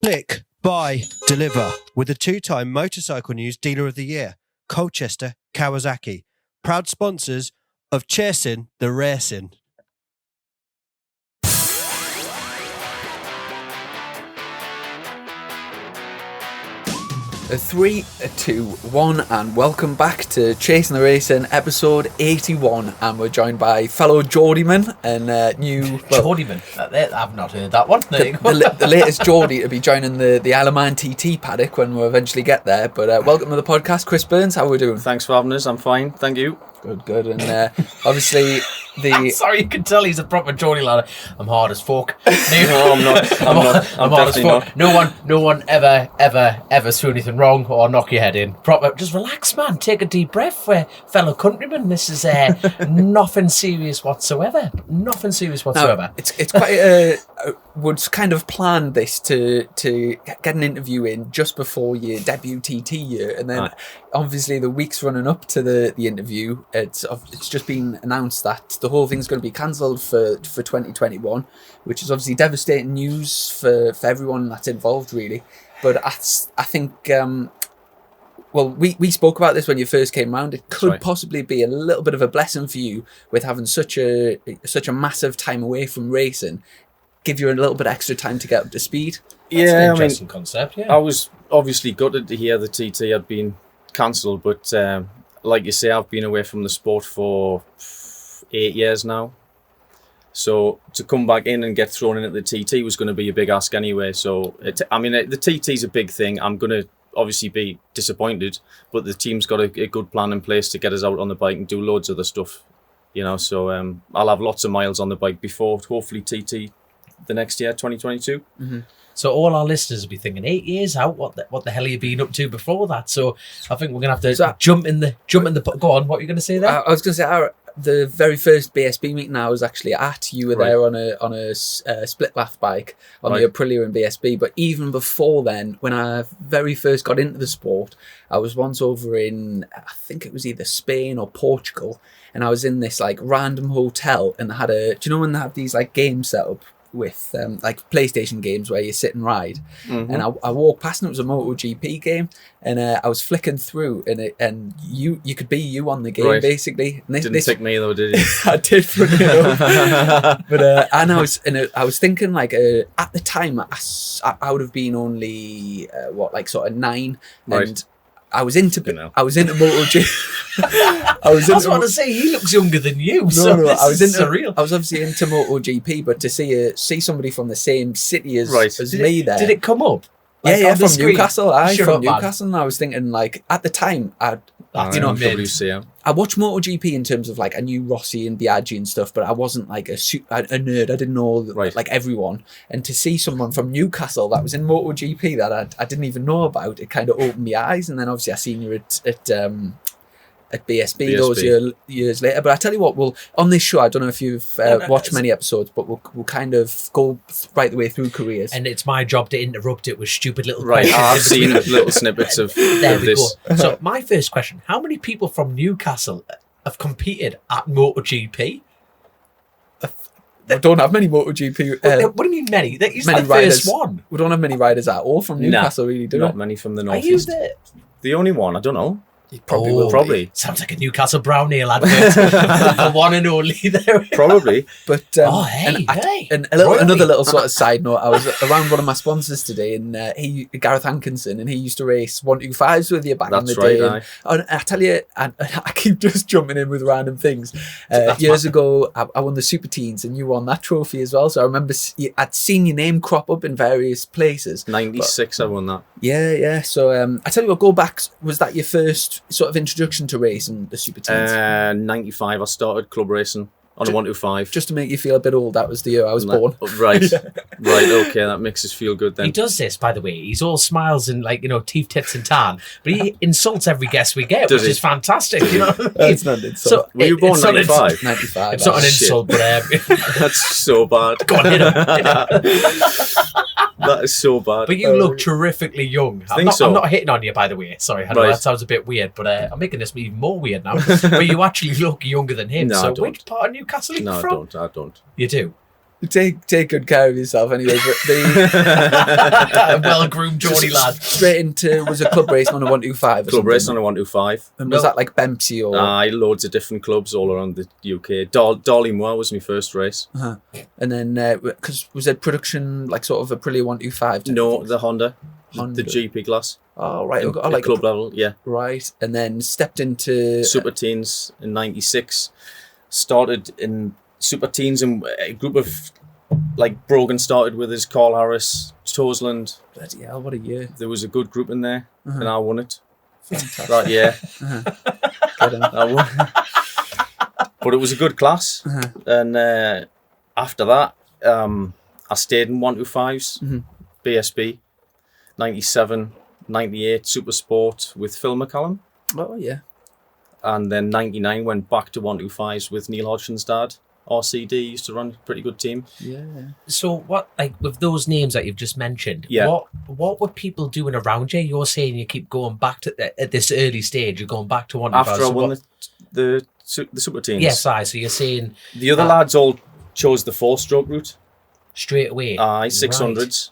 Click, buy, deliver with the two-time Motorcycle News Dealer of the Year, Colchester, Kawasaki. Proud sponsors of Chasing the Racing. A 3, a 2, 1, and welcome back to Chasing the Racing, episode 81. And we're joined by fellow Geordieman and new... Geordieman? I've not heard that one. There you go. The latest Geordie to be joining the Isle of Man TT paddock when we eventually get there. But welcome to the podcast, Chris Burns. How are we doing? Thanks for having us. I'm fine. Thank you. Good. And obviously... Sorry, you can tell he's a proper Geordie lad. I'm hard as fuck. No, I'm not. I'm hard as fuck. No one ever threw anything wrong or knock your head in. Proper, just relax, man. Take a deep breath, fellow countrymen. This is nothing serious whatsoever. Nothing serious whatsoever. Now, it's quite would kind of planned this to get an interview in just before your debut TT year, and then obviously the weeks running up to the interview, it's just been announced that the whole thing's going to be cancelled for 2021, which is obviously devastating news for everyone that's involved, really. But I think we spoke about this when you first came round. It could possibly be a little bit of a blessing for you with having such a massive time away from racing, give you a little bit extra time to get up to speed. That's an interesting concept. Yeah, I was obviously gutted to hear the TT had been cancelled, but like you say, I've been away from the sport for 8 years now. So to come back in and get thrown in at the TT was going to be a big ask anyway. So the TT's a big thing. I'm going to obviously be disappointed, but the team's got a good plan in place to get us out on the bike and do loads of other stuff. So I'll have lots of miles on the bike before hopefully TT the next year, 2022. Mm-hmm. So all our listeners will be thinking, 8 years out, what the hell have you been up to before that? So I think we're gonna have to jump in the. Go on, what are you gonna say there? I was gonna say the very first BSB meeting I was actually at. You were there on a split lath bike on the Aprilia and BSB. But even before then, when I very first got into the sport, I was once over in, I think it was either Spain or Portugal, and I was in this like random hotel, and they had do you know when they have these like games set up with like PlayStation games where you sit and ride, and I walked past and it was a MotoGP game, and I was flicking through, and you could be you on the game basically. And Didn't pick me though, did you? I did, funny enough. But and I was thinking like at the time I would have been only sort of 9, and I was into MotoGP. I was to say he looks younger than you. No, I was surreal. I was obviously into MotoGP, but to see somebody from the same city as me there. Did it come up? From Newcastle. From Newcastle, and I was thinking like at the time I watched MotoGP in terms of like I knew Rossi and Biaggi and stuff, but I wasn't like a nerd. I didn't know like everyone. And to see someone from Newcastle that was in MotoGP that I didn't even know about, it kind of opened my eyes. And then obviously I seen you at BSB those years later. But I tell you what, on this show, I don't know if you've watched many episodes, but we'll kind of go right the way through careers. And it's my job to interrupt it with stupid little questions. Right, I've seen little snippets of this. Go. So my first question, how many people from Newcastle have competed at MotoGP? We don't have many MotoGP. What do you mean many? He's many the riders. First one. We don't have many riders at all from Newcastle, really, do we? Not many from the Are northeast. you The only one, I don't know. You probably will. Probably. Sounds like a Newcastle Brown Ale advert. The one and only there. Probably. But another little sort of side note, I was around one of my sponsors today, and Gareth Hankinson, and he used to race 125s with you back in the day. And I tell you, I keep just jumping in with random things. Years ago, I won the Super Teens, and you won that trophy as well. So I remember I'd seen your name crop up in various places. 96, I won that. Yeah. So I tell you what, go back. Was that your first sort of introduction to racing, the Super Teens? 95, I started club racing on a 125. Just to make you feel a bit old, that was the year I was born. Right, okay, that makes us feel good then. He does this, by the way. He's all smiles and teeth, tits and tan, but he insults every guest we get, which is fantastic. You know, it's not an insult. So, were you born 95? 95. It's not an insult, but that's so bad. Go on, hit him. That is so bad. But you look terrifically young. I'm not hitting on you, by the way. Sorry, I know that sounds a bit weird, but I'm making this even more weird now. But you actually look younger than him. No, so I don't. which part of Newcastle are you from? I don't. You do? Take good care of yourself anyway. But A well-groomed Geordie lad. Straight into, was a club race on a 125 or Club race on something? a 125. And was that like Bempsey or? Loads of different clubs all around the UK. Dolly Moore was my first race. And then, because was it production like sort of Aprilia 125? No, the Honda. Honda. The GP class. Oh, right. At Like club level, yeah. Right. And then stepped into Super Teens in 96. Started in Super Teens, and a group of, like, Brogan started with us, Carl Harris, Tosland. Bloody hell, what a year. There was a good group in there, and I won it. Fantastic. That year. Good on. I won. But it was a good class. And after that, I stayed in 125s, BSB, 97, 98, Super Sport with Phil McCallum. Oh, yeah. And then 99 went back to 125s with Neil Hodgson's dad. RCD used to run a pretty good team. Yeah. So what, like, with those names that you've just mentioned, Yeah. what were people doing around you? You're saying you keep going back to, at this early stage, you're going back to 125s. After I won the Super Teams. Yes, so you're saying The other lads all chose the 4-stroke route. straight away. 600s.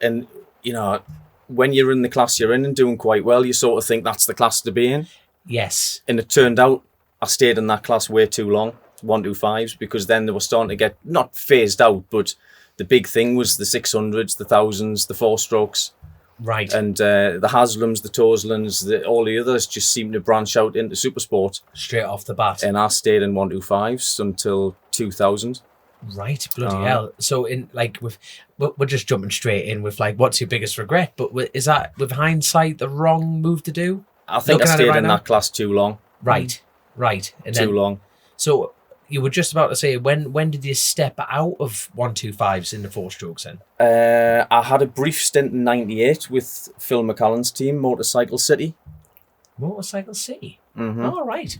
And, you know, when you're in the class you're in and doing quite well, you sort of think that's the class to be in. Yes. And it turned out I stayed in that class way too long, 125s, because then they were starting to get, not phased out, but the big thing was the 600s, the 1000s, the 4-strokes. Right. And the Haslams, the Toslands, all the others just seemed to branch out into super sport. Straight off the bat. And I stayed in 125s until 2000. Right, bloody hell. So in like we're just jumping straight in with like, what's your biggest regret? But is that with hindsight the wrong move to do? I think Looking I at it stayed right in now? that class too long. Right. And Too then, long. So you were just about to say, when did you step out of 125s in the 4-strokes then? I had a brief stint in 98 with Phil McCallan's team, Motorcycle City. Motorcycle City. Mm-hmm. Oh, right.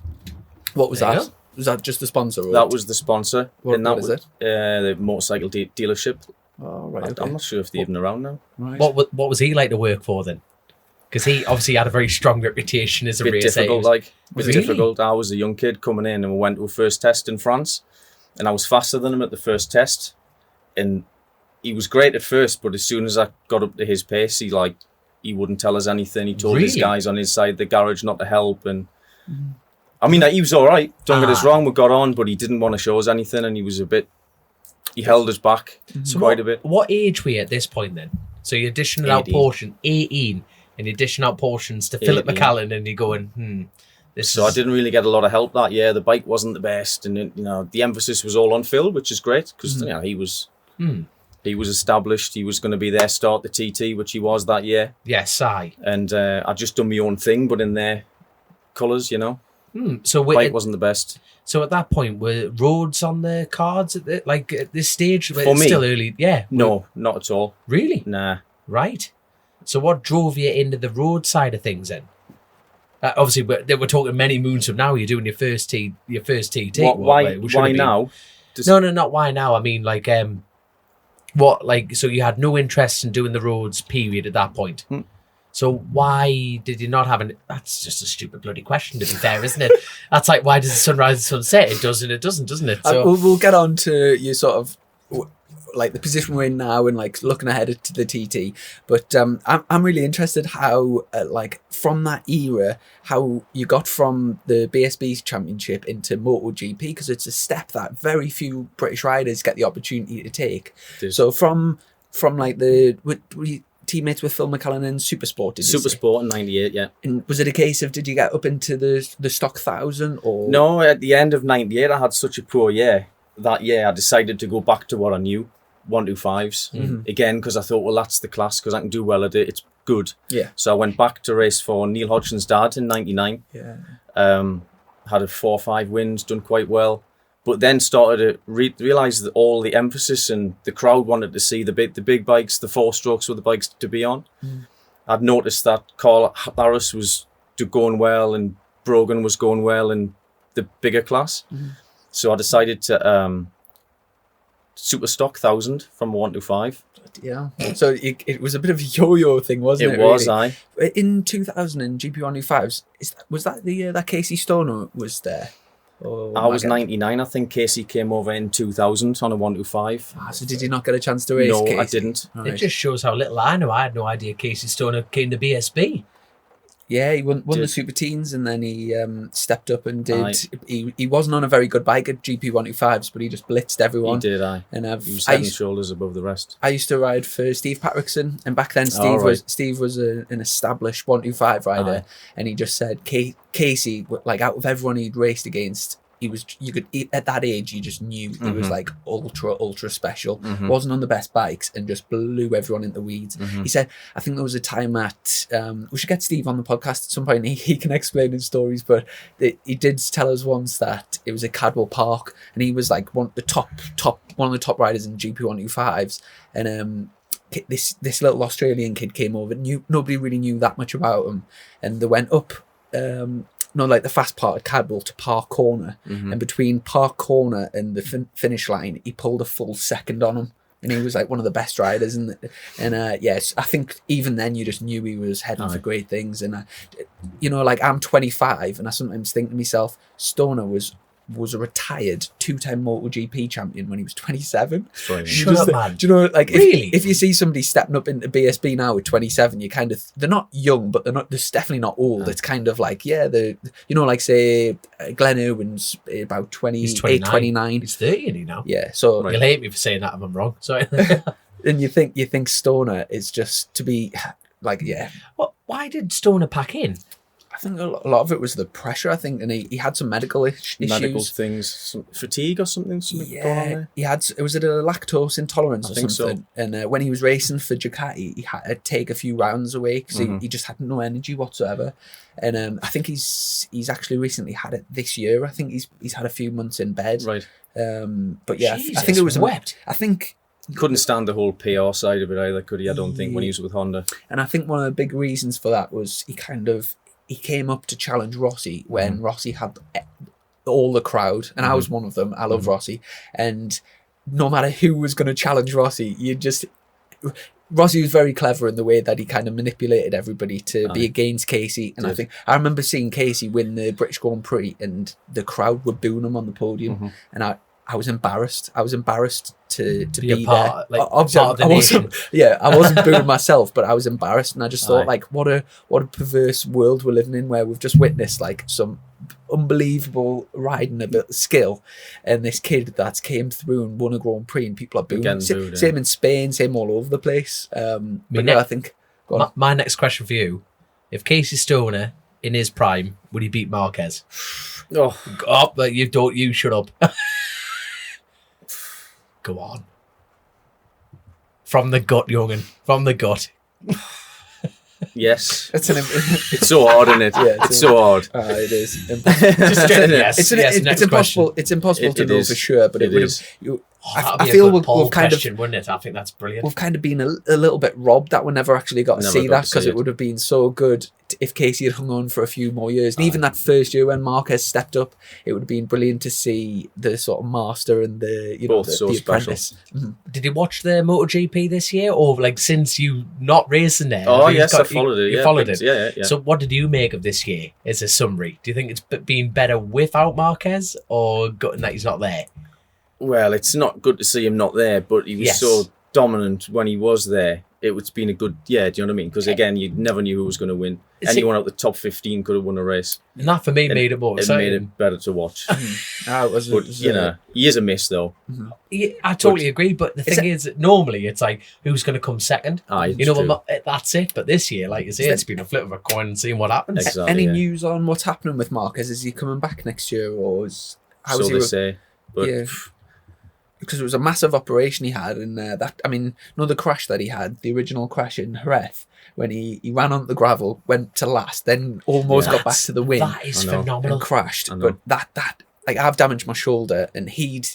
What was There you that? Was that just the sponsor? Or That was the sponsor. What and that is was it? The motorcycle dealership. Oh, right. Okay. I'm not sure if they're even around now. Right. What was he like to work for then? Because he obviously had a very strong reputation as a Bit racer. difficult, like. Bit Really? difficult. I was a young kid coming in and we went to a first test in France. And I was faster than him at the first test. And he was great at first, but as soon as I got up to his pace, he wouldn't tell us anything. He told his Really? guys on his side of the garage not to help. And I mean, he was all right. Don't get us wrong, we got on, but he didn't want to show us anything, and he held us back quite a bit. What age were you at this point then? So you're dishing out 18. portion 18, and you're dishing out portions to Philip 18. McCallan, and you're going, this So I is... didn't really get a lot of help that year. The bike wasn't the best, and the emphasis was all on Phil, which is great because he was established. He was going to be there, start the TT, which he was that year. Yes, I. And I just done my own thing, but in their colours, So bike wasn't the best. So at that point, were roads on the cards at this stage? For It's me? still early. Yeah. No, not at all. Really? Nah. Right. So what drove you into the road side of things then? Obviously, we're talking many moons from now. You're doing your first TT. Why now? No, not why now. I mean, like, so you had no interest in doing the roads, period, at that point. So why did you not have that's just a stupid bloody question, to be fair, isn't it? That's like, why does the sun rise and sunset? It does and it doesn't, doesn't it? So we'll get on to your sort of like the position we're in now and like looking ahead to the TT. But I'm really interested how like from that era, how you got from the BSB Championship into MotoGP, because it's a step that very few British riders get the opportunity to take. So from like were you teammates with Phil McCallan in Supersport? Supersport in 98, yeah. And was it a case of, did you get up into the stock 1000 or? No, at the end of 98, I had such a poor year. That year, I decided to go back to what I knew, 125s. Again, because I thought, well, that's the class, because I can do well at it. It's good. Yeah. So I went back to race for Neil Hodgson's dad in 99. Yeah. Had a 4 or 5 wins, done quite well. But then started to realise that all the emphasis and the crowd wanted to see the big bikes, the 4-strokes were the bikes to be on. I'd noticed that Carl Harris was going well and Brogan was going well in the bigger class. So I decided to super stock 1000 from 125. Yeah. So it was a bit of a yo-yo thing, wasn't it? It was, really? In 2000 in GP125s, was that the year that Casey Stoner was there? Or I was 99. I think Casey came over in 2000 on a 125. So did you not get a chance to race? No, Casey? I didn't. Right. It just shows how little I know. I had no idea Casey Stoner came to BSB. Yeah, he won the Super Teens, and then he stepped up and did. He wasn't on a very good bike at GP 125s, but he just blitzed everyone. He did, aye. And he was head and shoulders above the rest. I used to ride for Steve Patrickson, and back then Steve was an established 125 rider, and he just said Casey, like out of everyone he'd raced against, at that age you just knew he was like ultra special. Wasn't on the best bikes and just blew everyone into the weeds. He said, I think there was a time at we should get Steve on the podcast at some point. He can explain his stories, but he did tell us once that it was at Cadwell Park, and he was like one of the top riders in GP 125s, and this little Australian kid came over. Nobody really knew that much about him, and they went up like the fast part of Cadwell to Park Corner, and between Park Corner and the finish line, he pulled a full second on him, and he was like one of the best riders. And yes, I think even then you just knew he was heading for great things. And like I'm 25, and I sometimes think to myself, Stoner was a retired two-time MotoGP champion when he was 27. Shut up, man. Do you know, like, really? if you see somebody stepping up into BSB now at 27, you kind of, they're not young, but they're definitely not old. It's kind of like, like say Glenn Irwin's about 28, 29. He's 30, isn't he now? Yeah, so you'll hate me for saying that if I'm wrong. Sorry. And you think Stoner is just to be like, yeah. Why did Stoner pack in? I think a lot of it was the pressure, I think, and he had some medical issues. Medical things, some fatigue or something going on there? He had, was it a lactose intolerance or something? So. And when he was racing for Ducati, he had to take a few rounds away because he just had no energy whatsoever. And I think he's actually recently had it this year. I think he's had a few months in bed. Right. But yeah, Jesus, I think it was wept. I think he couldn't stand the whole PR side of it either, could he? I don't think when he was with Honda. And I think one of the big reasons for that was he came up to challenge Rossi when Rossi had all the crowd, and I was one of them. I love Rossi, and no matter who was going to challenge Rossi, Rossi was very clever in the way that he kind of manipulated everybody to be against Casey. And I remember seeing Casey win the British Grand Prix, and the crowd were booing him on the podium, and I was embarrassed. I was embarrassed to be part, there. like, part of the I wasn't booing myself, but I was embarrassed, and I just thought, like, what a perverse world we're living in, where we've just witnessed like some unbelievable riding skill, and this kid that came through and won a Grand Prix, and people are booing. Same in Spain, same all over the place. I think. My next question for you: if Casey Stoner in his prime, would he beat Marquez? But you don't. You shut up. Go on. From the gut, young'un. From the gut. Yes. It's so hard, isn't it? Yeah, it's so hard. It is. It's impossible. It's impossible to know for sure, but it is. I feel we've kind of, wouldn't it? I think that's brilliant. We've kind of been a little bit robbed that we never actually got to see that, because it would have been so good if Casey had hung on for a few more years. And even that first year when Marquez stepped up, it would have been brilliant to see the sort of master and the the apprentice. Did you watch the MotoGP this year, or like since you not racing there? Oh yes, I followed it. You followed it. Yeah. So what did you make of this year as a summary? Do you think it's been better without Marquez, or gutting that he's not there? Well, it's not good to see him not there, but he was so dominant when he was there. It's been a good, do you know what I mean? Because again, you never knew who was going to win. Anyone out the top 15 could have won a race. And that for me made it more exciting. It made it better to watch. He is a miss though. I totally agree, but the thing is, normally it's like, who's going to come second? That's it. But this year, like you say, it's been a flip of a coin and seeing what happens. Exactly, Any news on what's happening with Marquez? Is he coming back next year, or they say? But because it was a massive operation he had, and the crash that he had, the original crash in Jerez, when he ran onto the gravel, went to last, then almost got back to the win. That is phenomenal. And crashed. But that like, I've damaged my shoulder, and he'd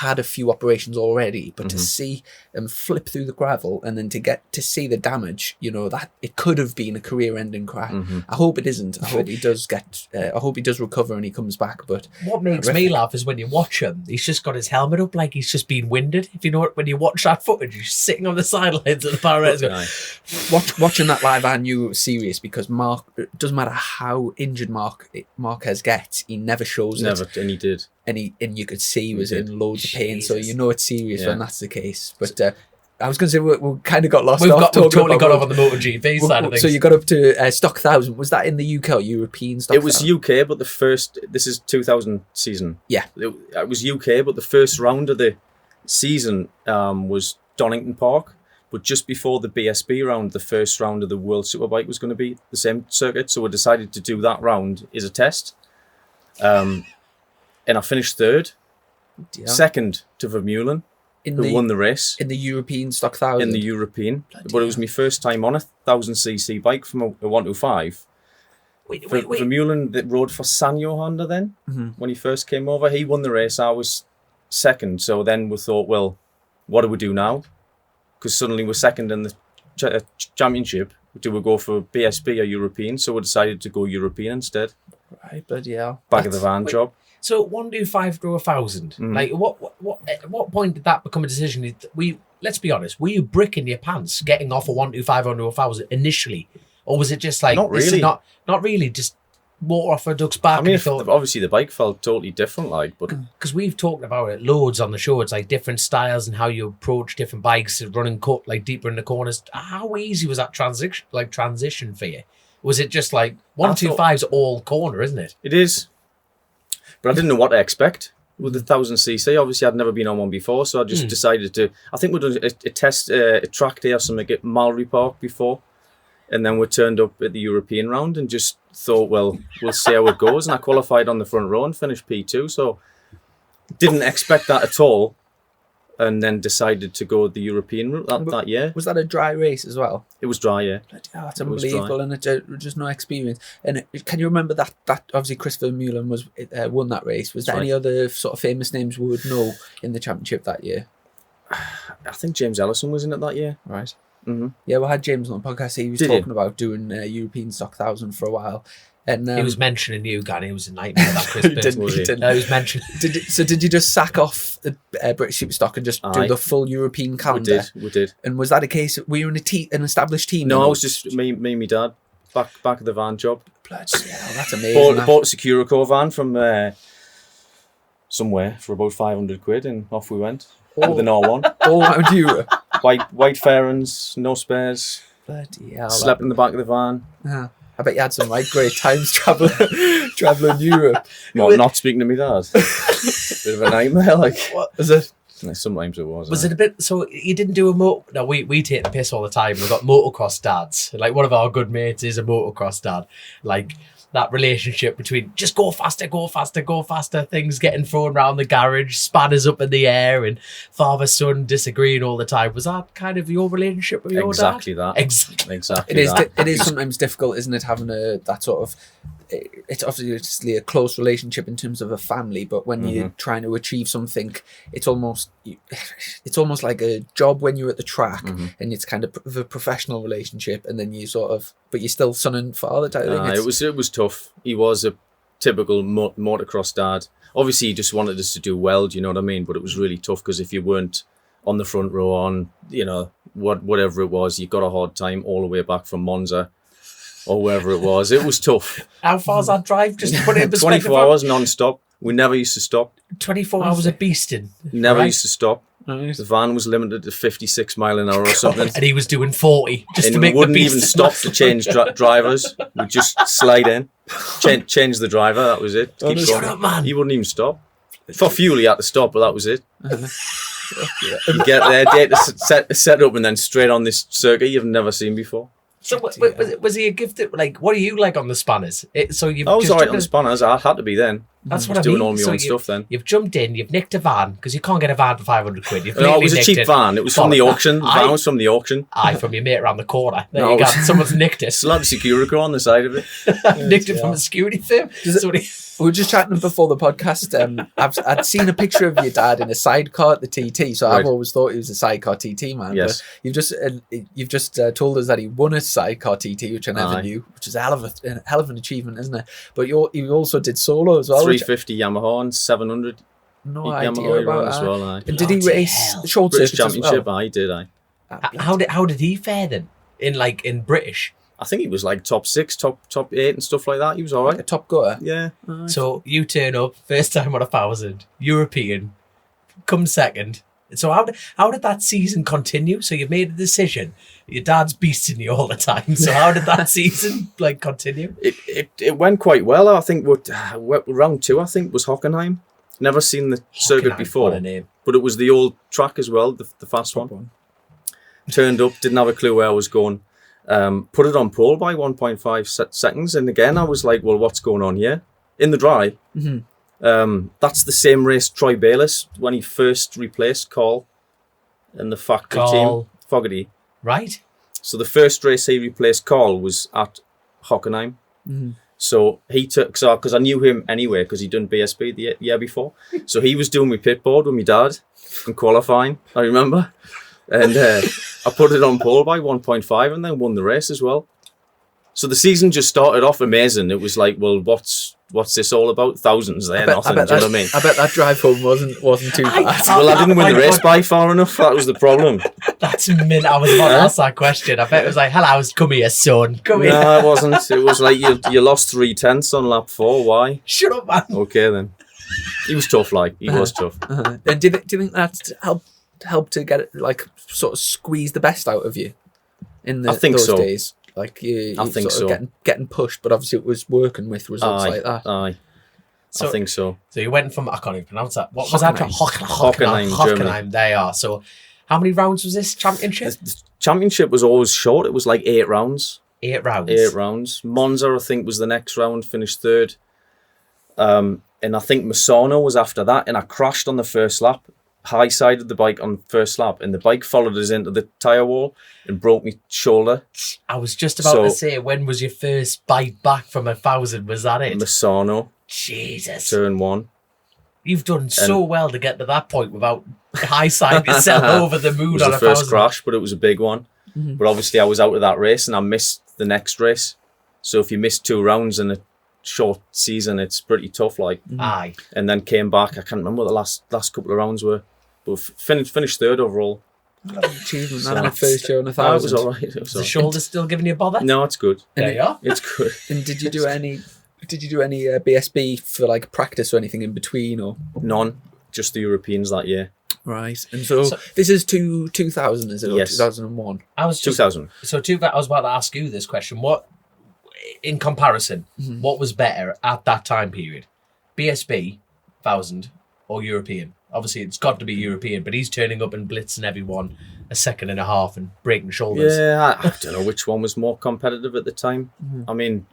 had a few operations already, but to see him flip through the gravel and then to get to see the damage, that it could have been a career-ending crash. I hope it isn't. I hope he does I hope he does recover and he comes back. But what makes me laugh is when you watch him, he's just got his helmet up like he's just been winded. If you know, when you watch that footage, he's sitting on the sidelines at the paramedics going, watching that live, I knew it was serious, because it doesn't matter how injured Marquez gets, he never shows it. And he did. And you could see he was did. in loads of pain. So Jesus. you know it's serious Yeah. when that's the case. But I was going to say we kind of got lost. We've off totally got off about on the MotoGP side of things. So you got up to Stock 1000. Was that in the UK or European Stock? It was 1000? UK, but this is 2000 season. Yeah. It was UK, but the first round of the season was Donington Park. But just before the BSB round, the first round of the World Superbike was going to be the same circuit. So we decided to do that round as a test. And I finished third, Yeah. second to Vermeulen, who won the race in the European Stock 1000. in the European. Bloody But it was my first time on a 1000cc bike from a 125. Wait. Vermeulen that rode for Sanyo Honda then, Mhm. when he first came over. He won the race, I was second. So then we thought, well, what do we do now? Because suddenly we're second in the championship. Do we go for BSB or European? So we decided to go European instead. Right, bloody hell. Back of the van job. So 125 to 1,000. Like, at what point did that become a decision? Let's be honest. Were you bricking your pants getting off a 125 onto 1,000 initially, or was it just like Not this is really. not really just water off a duck's back? I mean, and you thought, obviously the bike felt totally different, like, but because we've talked about it loads on the show. It's like different styles and how you approach different bikes, running cut like deeper in the corners. How easy was that transition for you? Was it just like 125's all corner, isn't it? it is. But I didn't know what to expect with the 1000cc. Obviously, I'd never been on one before, so I just decided to. I think we'd done a track day or something at Mallory Park before, and then we turned up at the European round and just thought, well, we'll see how it goes. And I qualified on the front row and finished P2, so didn't expect that at all. And then decided to go the European route that year. Was that a dry race as well? It was dry, yeah. Bloody hell, that's It was unbelievable, and it's just no experience. And can you remember that obviously Chris Vermeulen won that race? Was there That's any other sort of famous names we would know in the championship that year? I think James Ellison was in it that year. Right. Mm-hmm. Yeah, we had James on the podcast. He was Did he? talking about doing European Stock 1000 for a while. And He was mentioning you, Gary. It was a nightmare. That Chris Burns. Was he? No, he was mentioning. Did you just sack off the British Superstock and just do Aye. the full European calendar? We did. And was that a case? Were you in an established team? No, then? I was just me and my dad. Back of the van job. Bloody hell, that's amazing. Bought a Securico van from somewhere for about 500 quid, and off we went with an R1. All around Europe. White fairings, no spares. Bloody hell. Slept in the back of the van. I bet you had some great times traveling Europe. Not speaking to me dad. Bit of a nightmare. Like, What is it? sometimes it was. Was it a bit? So you didn't do a motor? No, we take the piss all the time. We've got motocross dads. Like one of our good mates is a motocross dad. Like that relationship between just go faster, go faster, go faster. Things getting thrown around the garage, spanners up in the air, and father son disagreeing all the time. Was that kind of your relationship with your exactly dad? that? Exactly. Exactly. It is sometimes difficult, isn't it, having that sort of. It's obviously a close relationship in terms of a family, but when you're trying to achieve something, it's almost like a job when you're at the track, and it's kind of a professional relationship, and then but you're still son and father type thing. It was tough. He was a typical motocross dad. Obviously, he just wanted us to do well. Do you know what I mean? But it was really tough because if you weren't on the front row, whatever it was, you got a hard time all the way back from Monza. Or wherever it was. It was tough. How far's that drive? Just to put it in perspective. 24 hours non-stop. We never used to stop. 24 hours of beasting. Never right? used to stop. Nice. The van was limited to 56 mile an hour or something. And he was doing 40 just And to we make wouldn't the even beast stop to change drivers. We'd just slide in, change the driver, that was it. Keep Shut going. up, man. He wouldn't even stop. For fuel, he had to stop, but that was it. You get there, date set up, and then straight on this circuit you've never seen before. So was he a gifted? Like, what are you like on the spanners? I I was alright on the spanners. I had to be then. That's I what was I mean. doing all my So own stuff then. You've jumped in, you've nicked a van because you can't get a van for 500 quid. You've No, it was a completely cheap nicked van. It was from the auction. The Aye. van was from the auction. Aye, from your mate around the corner. There No, you it go. was- Someone's nicked it. Still had a Securico on the side of it. Nicked it from a security firm. We were just chatting before the podcast. I'd seen a picture of your dad in a sidecar at the TT, so I've Right. always thought he was a sidecar TT man. Yes. But you've just told us that he won a sidecar TT, which I never Aye. knew, which is a hell of an achievement, isn't it? But you also did solo as well. Which 350 Yamaha and 700 no idea Yamaha he ran about as that. well. Aye. And did he Bloody race hell. short British circuits as Championship, well? I did. Aye. How did he fare then? In British? I think he was like top 6, top 8 and stuff like that. He was all Like a right. top gutter. Yeah. So you turn up, first time on 1,000, European, come second. So how did that season continue? So you've made a decision. Your dad's beasting you all the time. So how did that season like continue? It went quite well. I think round 2, I think, was Hockenheim. Never seen the circuit Hockenheim, before. what a name. But it was the old track as well, the fast one. Turned up, didn't have a clue where I was going. Put it on pole by 1.5 seconds. And again, I was like, well, what's going on here? In the dry. That's the same race Troy Bayliss when he first replaced Carl in the factory team, Fogarty. Right. So the first race he replaced Carl was at Hockenheim. So he took, because I knew him anyway, because he'd done BSB the year before. So he was doing my pit board with my dad from qualifying, I remember. And I put it on pole by 1.5 and then won the race as well. So the season just started off amazing. It was like, well, what's this all about? Thousands there, nothing. Do you know what I mean? I bet that drive home wasn't too bad. Well, I didn't win the race by far enough. That was the problem. That's mint. I was about to ask that question. I bet it was like, hello, come here, son. Come here. No, it wasn't. It was like you lost 3/10 on lap 4. Why? Shut up, man. Okay, then. He was tough, like. He was tough. And do you think that's helped to get it, like, sort of squeeze the best out of you in I think those so. days? Like you I think sort of getting pushed, but obviously it was working with results like that. Aye. So, I think so. So you went from, I can't even pronounce that. What was that? Hockenheim, Germany. They are. So how many rounds was this championship? The championship was always short. It was like 8 rounds. 8 rounds. 8 rounds. Monza, I think, was the next round, finished 3rd. And I think Misano was after that, and I crashed on the first lap. High-sided the bike on first lap, and the bike followed us into the tyre wall and broke my shoulder. I was just about to say, when was your first bite back from 1,000? Was that it? Misano, Jesus. turn 1. You've done so well to get to that point without high-siding yourself over the moon It was on the 1,000. first crash, but it was a big one. But obviously I was out of that race and I missed the next race. So if you miss 2 rounds in a short season, it's pretty tough. Like, Aye. and then came back. I can't remember what the last couple of rounds were, but finished 3rd overall. Achievement, man. My first year on It 1,000. was all right. Is the shoulder still giving you a bother? No, it's good. There you are. It's good. And did you do any BSB for like practice or anything in between, or None. Just the Europeans that year. right? And so this is 2000, is it? Or Yes. 2001. I was just, 2000. so I was about to ask you this question. What, in comparison, what was better at that time period? BSB, 1,000, or European? Obviously, it's got to be European, but he's turning up and blitzing everyone a second and a half and breaking shoulders. Yeah, I don't know which one was more competitive at the time. I mean,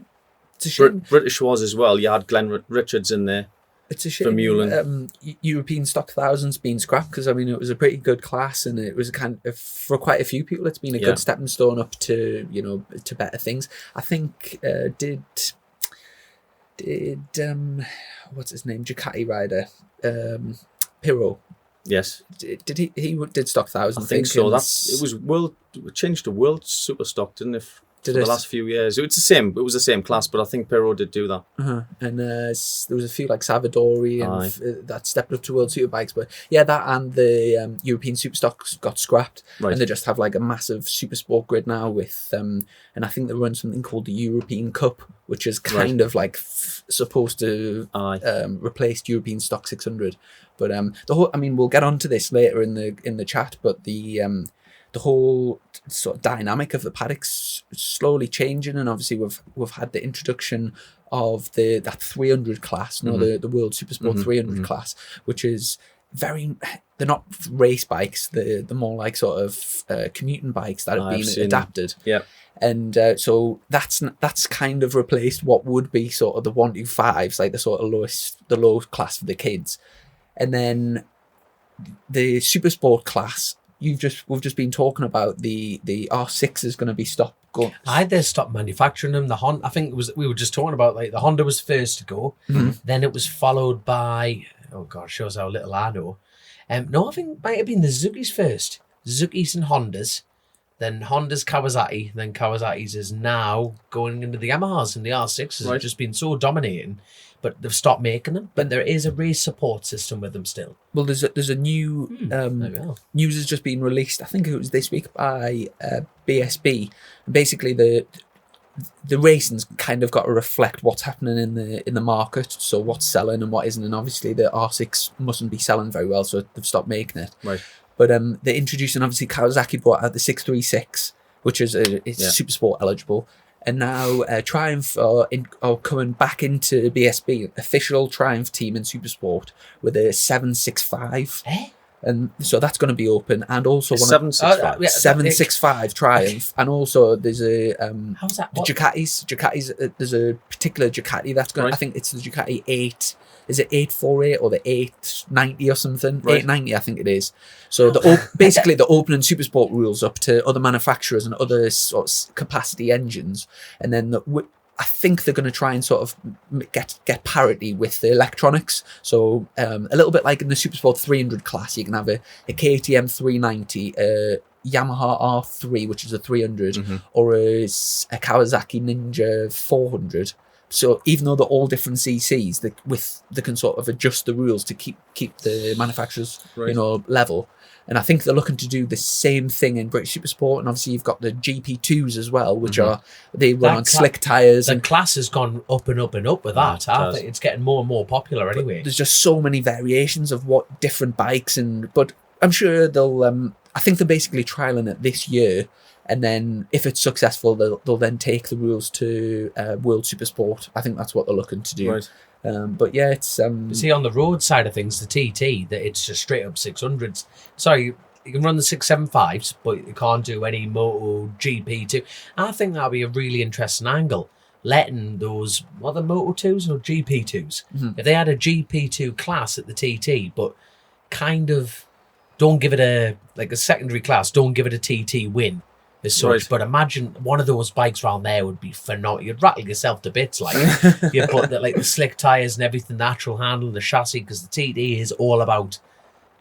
It's a shame. British was as well. You had Glenn Richards in there. It's a shame. Vermeulen. European stock 1000's been scrapped because I mean it was a pretty good class and it was a kind of, for quite a few people it's been a good stepping stone up to to better things. I think did what's his name, Ducati rider Pirro. Yes, Did he did stock 1000? I think so. It was world. It changed to world super stock, didn't it? For the last few years, it was the same. It was the same class, but I think Pirro did do that. And there was a few like Savadori and that stepped up to World Superbikes, but yeah, that and the European Superstocks got scrapped, and they just have like a massive super sport grid now with and I think they run something called the European Cup, which is kind of like supposed to replace European Stock 600. But the whole, I mean, we'll get onto this later in the chat, but the whole sort of dynamic of the paddock's slowly changing, and obviously we've had the introduction of that 300 class, the World Supersport 300 class, which is they're not race bikes, they're more like sort of commuting bikes that have been adapted. Yeah. And so that's kind of replaced what would be sort of the 125s, like the sort of the lowest class for the kids, and then the Supersport class. We've just been talking about the R6 is going to be stopped. They stopped manufacturing them. The Honda, I think we were just talking about like the Honda was first to go. Then it was followed by, oh god, shows how little I know. No, I think it might have been the Suzuki's first. Suzuki's and Hondas. Then Honda's Kawasaki. Then Kawasaki's is now going into the Yamahas, and the R6 has just been so dominating. But they've stopped making them. But there is a race support system with them still. Well, there's a new news has just been released. I think it was this week by BSB. Basically, the racing's kind of got to reflect what's happening in the market, so what's selling and what isn't. And obviously the R6 mustn't be selling very well, so they've stopped making it. Right. But they're introducing, obviously Kawasaki brought out the 636, which is it's super sport eligible. And now Triumph are coming back into BSB, official Triumph team in Supersport, with a 765. And so that's going to be open, and also 765. 765 Triumph, and also there's a How's that? the Ducatis. There's a particular Ducati that's going. Right. I think it's the Ducati 8. Is it 848 or the 890 or something? Right. 890, I think it is. So basically the opening Supersport rules up to other manufacturers and other sort of capacity engines, and then I think they're going to try and sort of get parity with the electronics. So a little bit like in the Supersport 300 class, you can have a KTM 390, a Yamaha R3, which is a 300, or a Kawasaki Ninja 400. So even though they're all different CCs, they can sort of adjust the rules to keep the manufacturers level. And I think they're looking to do the same thing in British Supersport. And obviously you've got the GP2s as well, which they run on slick tyres. The class has gone up and up and up with that. I think it's getting more and more popular anyway. But there's just so many variations of what different bikes, but I'm sure they'll. I think they're basically trialing it this year, and then if it's successful, they'll then take the rules to World Supersport. I think that's what they're looking to do. Right. But yeah, it's see, on the road side of things, the TT, that it's just straight up 600s. Sorry, you can run the 675s, but you can't do any MotoGP2. I think that'll be a really interesting angle. Letting those, what are the Moto2s or GP2s? If they had a GP2 class at the TT, but kind of don't give it a secondary class, don't give it a TT win as such. Right. But imagine one of those bikes around there would be phenomenal. You'd rattle yourself to bits. Like you put the slick tires and everything, natural handle, the chassis, because the TT is all about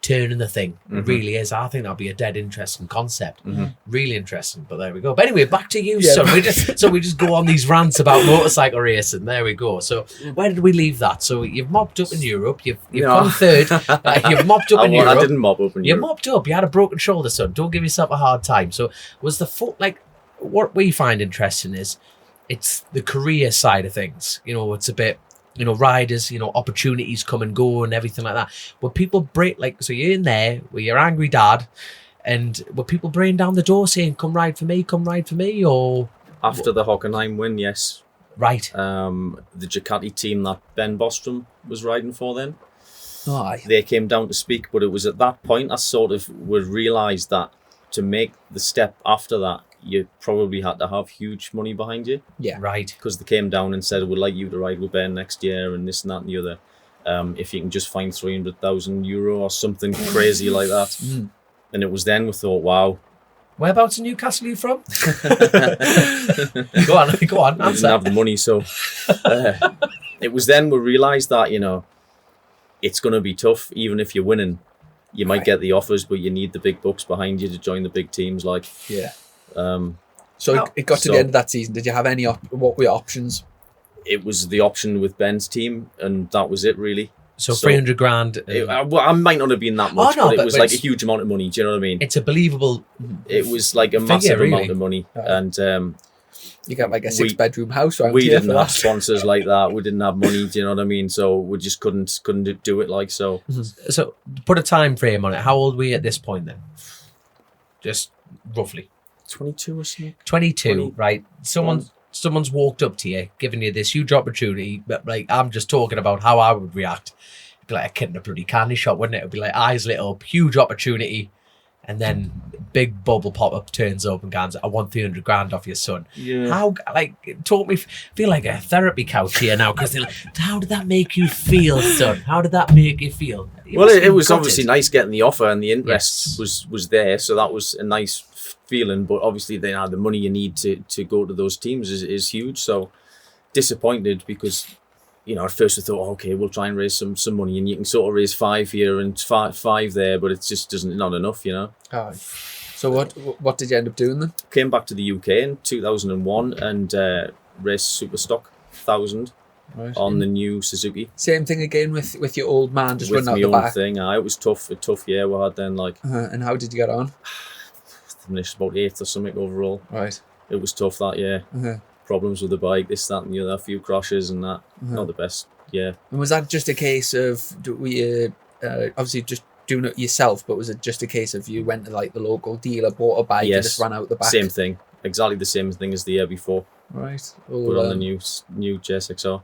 turning the thing. It really is. I think that'll be a dead interesting concept. Really interesting. But there we go. But anyway, back to you, son. We just go on these rants about motorcycle racing. There we go. So where did we leave that? So you've mopped up in Europe. You've come third. You've mopped up in Europe. I didn't mop up in You Europe. mopped up. You had a broken shoulder, son. Don't give yourself a hard time. So was the foot what we find interesting is it's the career side of things. It's a bit. Riders, opportunities come and go and everything like that. But people break, so you're in there with your angry dad, and were people bringing down the door saying, come ride for me, or? After the Hockenheim win, yes. Right. The Ducati team that Ben Bostrom was riding for then, aye. they came down to speak, but it was at that point I sort of would realise that to make the step after that, you probably had to have huge money behind you. Yeah. Right. Because they came down and said, we'd like you to ride with Ben next year and this and that and the other. If you can just find €300,000 or something crazy like that. And it was then we thought, wow. Whereabouts in Newcastle are you from? Go on, We didn't answer. have the money, so it was then we realised that, it's going to be tough, even if you're winning. You might get the offers, but you need the big bucks behind you to join the big teams. Yeah. So it got to the end of that season. Did you have any? What were your options? It was the option with Ben's team, and that was it, really. So 300 grand. I might not have been that much, but it was like a huge amount of money. Do you know what I mean? It's a believable. It was like a massive amount of money, and you got like a 6-bedroom house. We didn't have sponsors like that. We didn't have money. Do you know what I mean? So we just couldn't do it so. So put a time frame on it. How old were you at this point then? Just roughly. 22 or something. 22, right? Someone's walked up to you, giving you this huge opportunity. But I'm just talking about how I would react. It'd be like a kid in a bloody candy shop, wouldn't it? It'd be like eyes lit up, huge opportunity, and then big bubble pop up turns up and goes, "I want 300 grand off your son." Yeah. How talk me? Feel like a therapy couch here now, because they're like, how did that make you feel, son? How did that make you feel? Well, it was obviously nice getting the offer, and the interest was there, so that was a nice feeling. But obviously, the money you need to go to those teams is huge. So disappointed because, at first I thought, okay, we'll try and raise some money, and you can sort of raise 5 here and five there, but it just not enough, Oh. So what did you end up doing then? Came back to the UK in 2001 and raced Super Stock 1000 on the new Suzuki. Same thing again with your old man just with running out my the own back. thing. It was tough. A tough year we had then. And how did you get on? Finished about 8th or something overall. Right. It was tough that year. problems with the bike, this, that, and the other, a few crashes and that. Not the best. Yeah. And was that just a case of obviously just doing it yourself, but was it just a case of you went to like the local dealer, bought a bike, and just ran out the back? Same thing, exactly the same thing as the year before. Right. Put on the new JSXR.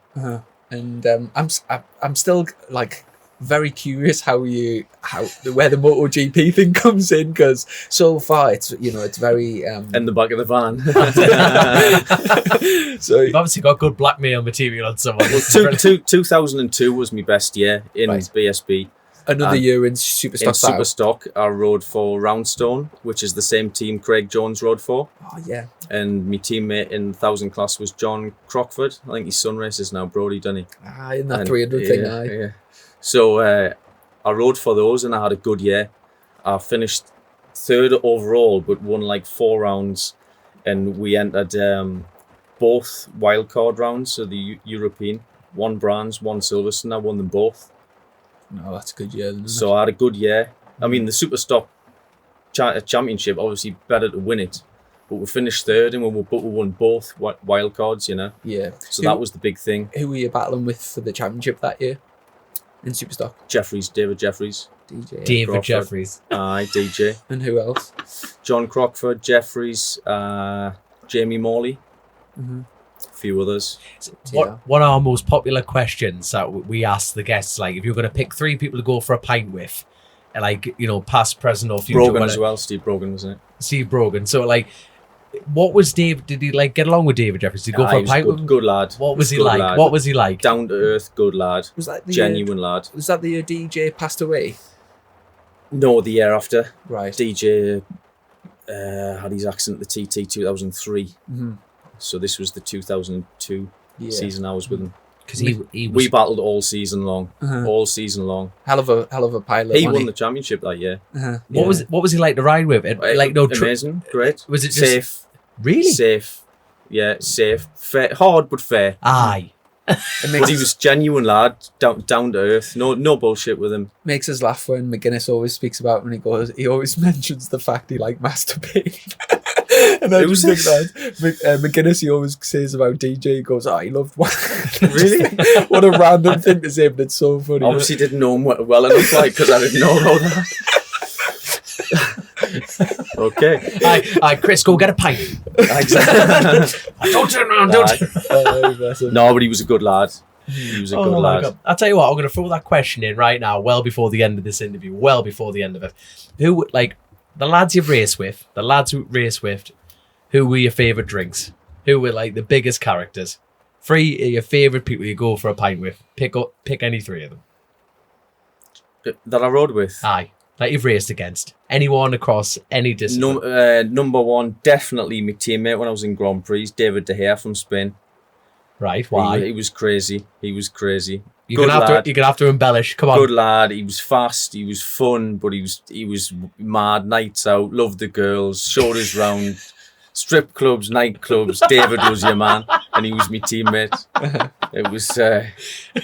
And I'm still like very curious where the MotoGP thing comes in, because so far it's very in the back of the van. So you've obviously got good blackmail material on someone. Well, 2002 was my best year in BSB. Another year in Superstock. In Superstock, I rode for Roundstone, which is the same team Craig Jones rode for. Oh, yeah. And my teammate in 1,000 class was John Crockford. I think his son races now, Brody, doesn't he? In that 300 thing, Yeah. So I rode for those and I had a good year. I finished third overall, but won like 4 rounds. And we entered both wildcard rounds, so the European. 1 bronze, 1 Silverstone. I won them both. No, that's a good year. So I had a good year. I mean, the Superstock Championship, obviously better to win it. But we finished third and we won both wildcards, Yeah. So that was the big thing. Who were you battling with for the championship that year in Superstock? David Jeffries. David Crawford. Jeffries. Aye, DJ. And who else? John Crockford, Jeffries, Jamie Morley. A few others. One of our most popular questions that we ask the guests, like, if you're going to pick 3 people to go for a pint with, like, past, present, or future. Brogan as well. Steve Brogan, wasn't it? Steve Brogan. So, like, what was Dave? Did he like get along with David Jeffries? Did he go for a pint with him? Good lad. What was he like? Lad. What was he like? Down to earth, good lad. Was that the genuine lad? Was that the year DJ passed away? No, the year after. Right. DJ had his accident at the TT 2003. So this was the 2002 season I was with him. Because we battled all season long. All season long. Hell of a pilot. He won the championship that year. What was he like to ride with? Amazing, great. Was it just safe? Really safe? Yeah, safe. Fair, hard but fair. Aye. But he was genuine lad, down to earth. No bullshit with him. Makes us laugh when McGuinness always speaks about when he always mentions the fact he like masturbating. And I just think that McGuinness, he always says about DJ, he goes, he loved one. Really? What a random thing to say, but it's so funny. Obviously didn't know him well enough, because I didn't know about that. Okay. Aye, Chris, go get a pint. Don't turn around, No, but he was a good lad. He was a good lad. God. I'll tell you what, I'm going to throw that question in right now, well before the end of this interview, well before the end of it. Who, like, the lads you've raced with, who were your favourite drinks? Who were, like, the biggest characters? 3 are your favourite people you go for a pint with. Pick any 3 of them. That I rode with? Aye. That you've raced against. Anyone across any discipline. Number 1, definitely my teammate when I was in Grand Prix, David De Gea from Spain. Right, why? He was crazy. You're going to have to embellish. Come on. Good lad. He was fast. He was fun, but he was mad. Nights out. Loved the girls. Showed us round. Strip clubs, nightclubs. David was your man, and he was my teammate. It was a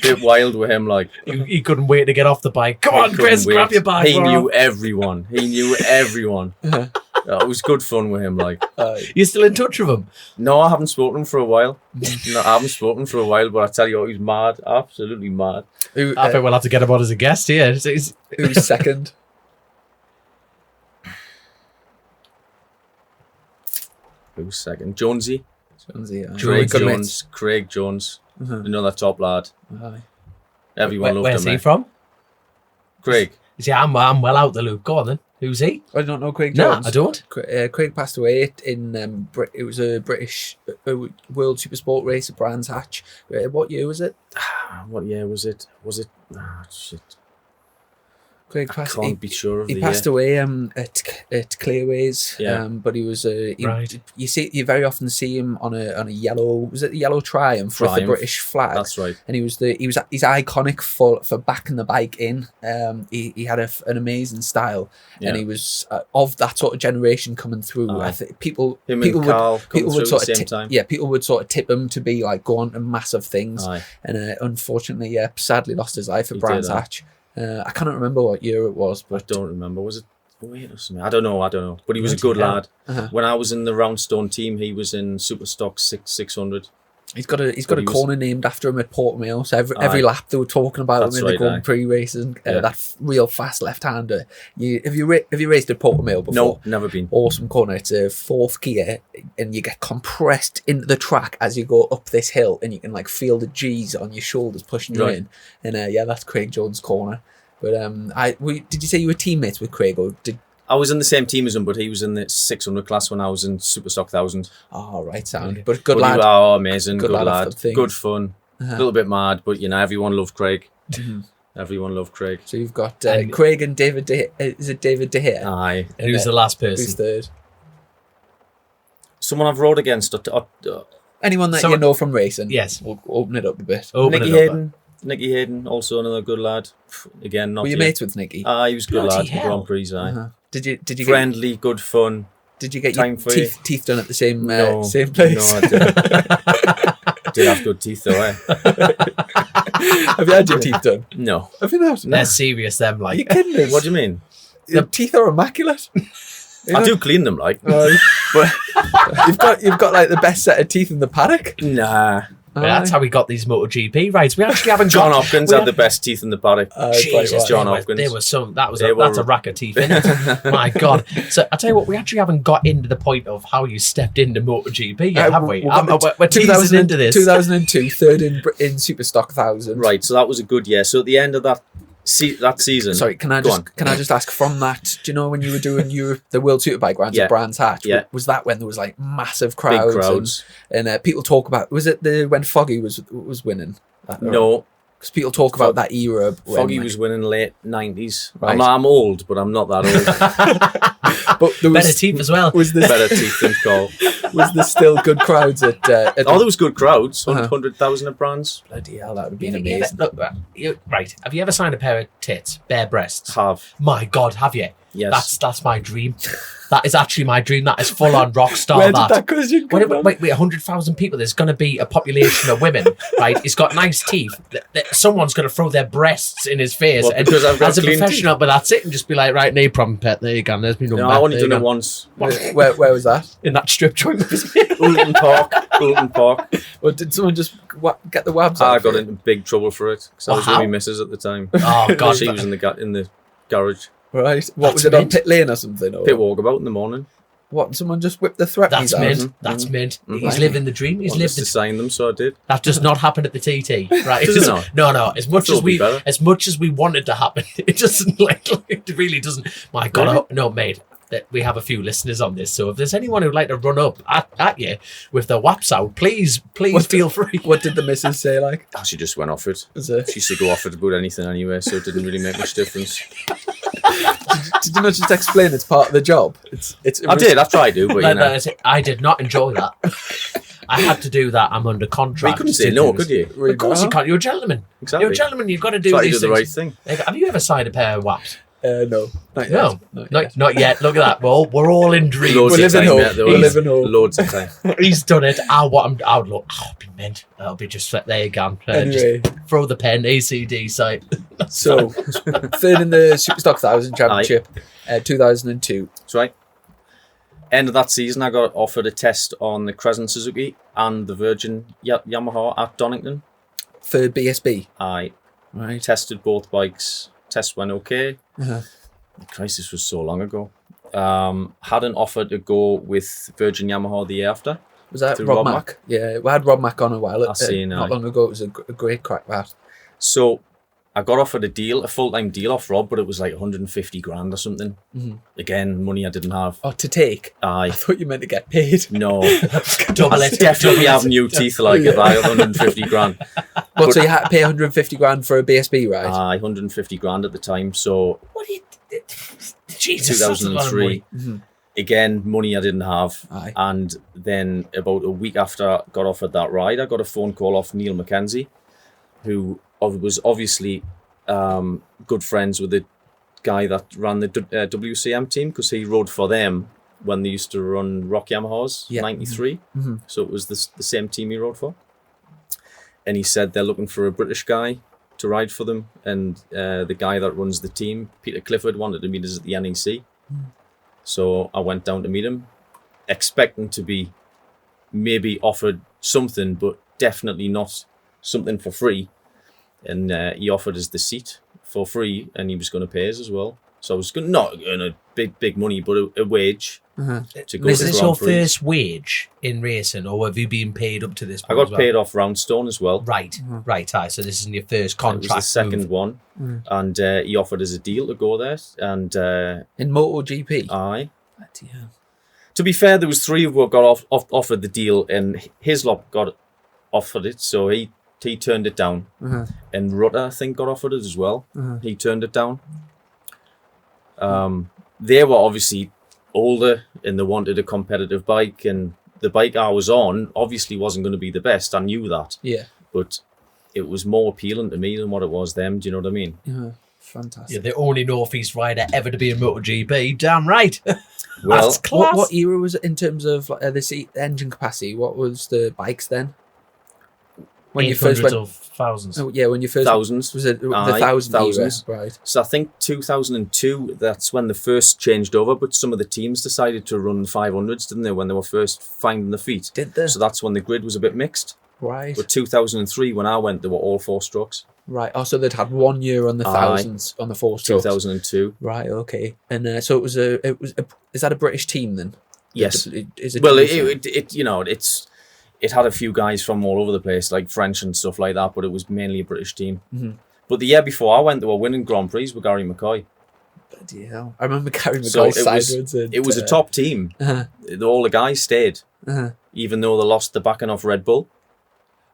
bit wild with him. Like he couldn't wait to get off the bike. Come on, Chris, grab your bike. He knew everyone. It was good fun with him. Like, you still in touch with him? No, I haven't spoken to him for a while. But I tell you what, he's mad, absolutely mad. I think we'll have to get him on as a guest here. Who's second? Who's second? Jonesy. Craig Jones. Another top lad. Everyone loved him. Where's he from? Craig. See, I'm well out the loop. Go on then. Who's he? I don't know Craig Jones. No, I don't. Craig passed away in it was a British World Supersport race at Brands Hatch. What year was it? Was it? Shit. Craig passed. I can't be sure of the year. He passed away at Clearways. Yeah. But he was right. You very often see him on a yellow. Was it the yellow Triumph with the British flag? That's right. And he's iconic for backing the bike in. He had an amazing style, and he was of that sort of generation coming through. I think people would sort of tip him to be like going to massive things. And unfortunately, sadly lost his life at Brands Hatch. I cannot remember what year it was, but I don't remember. Was it Wait or something. I don't know. But he was a good lad. When I was in the Roundstone team, he was in Superstock 600. He's got a corner named after him at Portmail. So every lap they were talking about him in the Grand Prix races. That real fast left-hander. Have you raced at Portmail before? No, never been. Awesome corner. It's a fourth gear, and you get compressed into the track as you go up this hill, and you can like feel the G's on your shoulders pushing you in. And that's Craig Jones' corner. But did you say you were teammates with Craig, or did? I was in the same team as him, but he was in the 600 class when I was in Superstock 1000. Oh, right, sound. But good lad. Oh, amazing. Good lad. Good Good fun. A little bit mad, but everyone loved Craig. Everyone loved Craig. So you've got Craig and David is it David De Gea? Aye. And who's the last person? Who's third? Someone I've rode against. Anyone that you know from racing? Yes. We'll open it up a bit. Nicky Hayden, also another good lad. Again, not. Were you mates with Nicky? He was a good lad. Grand Prix, Did you friendly, good fun. Did you get Time your teeth done at the same place? No, I didn't. Did have good teeth though, Have you had your teeth done? No. Have you not? They're serious, them. Are you kidding us? What do you mean? Your teeth are immaculate. I do clean them, like. But you've got like the best set of teeth in the paddock. Nah. That's how we got these MotoGP rides. We actually haven't John Hopkins had the best teeth in the paddock. Jesus, John Hopkins. There was some. That's a rack of teeth, isn't it? My God. So I tell you what, we actually haven't got into the point of how you stepped into MotoGP yet, have we? We're teasing into this. 2002, third in Superstock 1000. Right. So that was a good year. So at the end of that season. Sorry, can I just ask from that? Do you know when you were doing the World Superbike rounds at Brands Hatch? Yeah. Was that when there was like massive crowds? Big crowds. And people talk about. Was it when Foggy was winning? No. Because people talk about that era. Foggy was winning late 90s. Right. I'm old, but I'm not that old. But there was, better teeth as well. Better teeth than Cole. Was there still good crowds at there was good crowds. 100,000 at Brands. Bloody hell, that would have been amazing. Right. Have you ever signed a pair of tits, bare breasts? Have. My God, have you? Yes. That's my dream. That is actually my dream. That is full on rock star. Where did that question come from? Wait, 100,000 people. There's going to be a population of women, right? He's got nice teeth. Someone's going to throw their breasts in his face. What, because I've got as a clean professional, but that's it. And just be like, right, no problem, pet. There you go. There's me number. No, I only done it once. Where was that? In that strip joint. Oulton Park. Or did someone just get the wabs out? I got into big trouble for it because I was with my missus at the time. Oh, God. She was in the garage. Right. What was it, on pit lane or something? Or? Pit walkabout in the morning. What? Someone just whipped the threat. That's mint. That's mint. He's living the dream. He's lived to sign them, so I did. That does not happen at the TT, right? Does it not? No. As much as we wanted to happen, it doesn't. It really doesn't. My God, Really? no, mate. That we have a few listeners on this, so if there's anyone who'd like to run up at you with their waps out, please feel free. What did the missus say? Like, She just went off it. was it? She used to go off it about anything anyway, so it didn't really make much difference. Did you not just explain it's part of the job? I did. I tried to, but I did not enjoy that. I had to do that. I'm under contract. But you couldn't say no, could you? Of course you can't. You're a gentleman. Exactly. You're a gentleman. You've got to do Try to these do the things. right thing. Have you ever signed a pair of waps? No, not yet. Not yet. Look at that. We're all in dreams. Loads of time, We're living home. Loads of time. He's done it. I'll be mint. I'll be just there you go. Anyway. Just throw the pen. ACD site. So, third in the Superstock 1000 Championship, 2002. That's right. End of that season, I got offered a test on the Crescent Suzuki and the Virgin Yamaha at Donington. For BSB. I Right. tested both bikes. Test went okay. Christ, this was so long ago. Had an offer to go with Virgin Yamaha the year after. Was that To Rob Rob Mack? Yeah, we had Rob Mack on a while. Not long ago. It was a great crack, that. So I got offered a full-time deal off Rob, but it was like 150 grand or something. Again, money I didn't have. Oh, to take? I Aye. thought you meant to get paid. No. Double I it. definitely have new teeth like if I had 150 grand. So you had to pay 150 grand for a BSB ride? Aye, 150 grand at the time. So What do you? Jesus, that's a lot of 2003. money. Again, money I didn't have. Aye. And then about a week after I got offered that ride, I got a phone call off Neil McKenzie, who was obviously good friends with the guy that ran the WCM team, because he rode for them when they used to run Rock Yamahas, 93. So it was the same team he rode for. And he said they're looking for a British guy to ride for them. And the guy that runs the team, Peter Clifford, wanted to meet us at the NEC. So I went down to meet him, expecting to be maybe offered something, but definitely not something for free. And he offered us the seat for free, and he was going to pay us as well. So I was not earn a big money, but a wage to go Is to this your Grand Prix. first wage in racing, or have you been paid up to this I point? got as well? paid off Roundstone as well. Right, aye. So this isn't your first contract. It was the second move. one, and he offered us a deal to go there. And In MotoGP. I, Bloody hell. to be fair, there was three who got offered the deal, and his lot got offered it, so he turned it down. And Rutter, I think, got offered it as well. He turned it down. They were obviously older and they wanted a competitive bike, and the bike I was on obviously wasn't going to be the best. I knew that. Yeah. But it was more appealing to me than what it was them. Do you know what I mean? Yeah. Fantastic. You're the only Northeast rider ever to be in MotoGP. Damn right. Well, That's class. What era was it in terms of like, the seat engine capacity? What was the bikes then? When you first 800s went, or thousands. oh, yeah, when you first thousands. was it the Aye, thousands? thousands. Right. So I think 2002, that's when they first changed over, but some of the teams decided to run 500s, didn't they, when they were first finding the feet? Did they? So that's when the grid was a bit mixed. Right. But 2003, when I went, they were all 4 strokes. Right. Oh, so they'd had 1 year on the Aye. thousands on the 4 strokes. 2002. Right. Okay. And so it was is that a British team then? Yes. Is it? Well, it you know, it had a few guys from all over the place, like French and stuff like that, but it was mainly a British team. But the year before I went, they were winning Grand Prix with Gary McCoy. Bloody hell. I remember Gary So McCoy sideways. it was a top team. All the guys stayed, even though they lost the backing off Red Bull.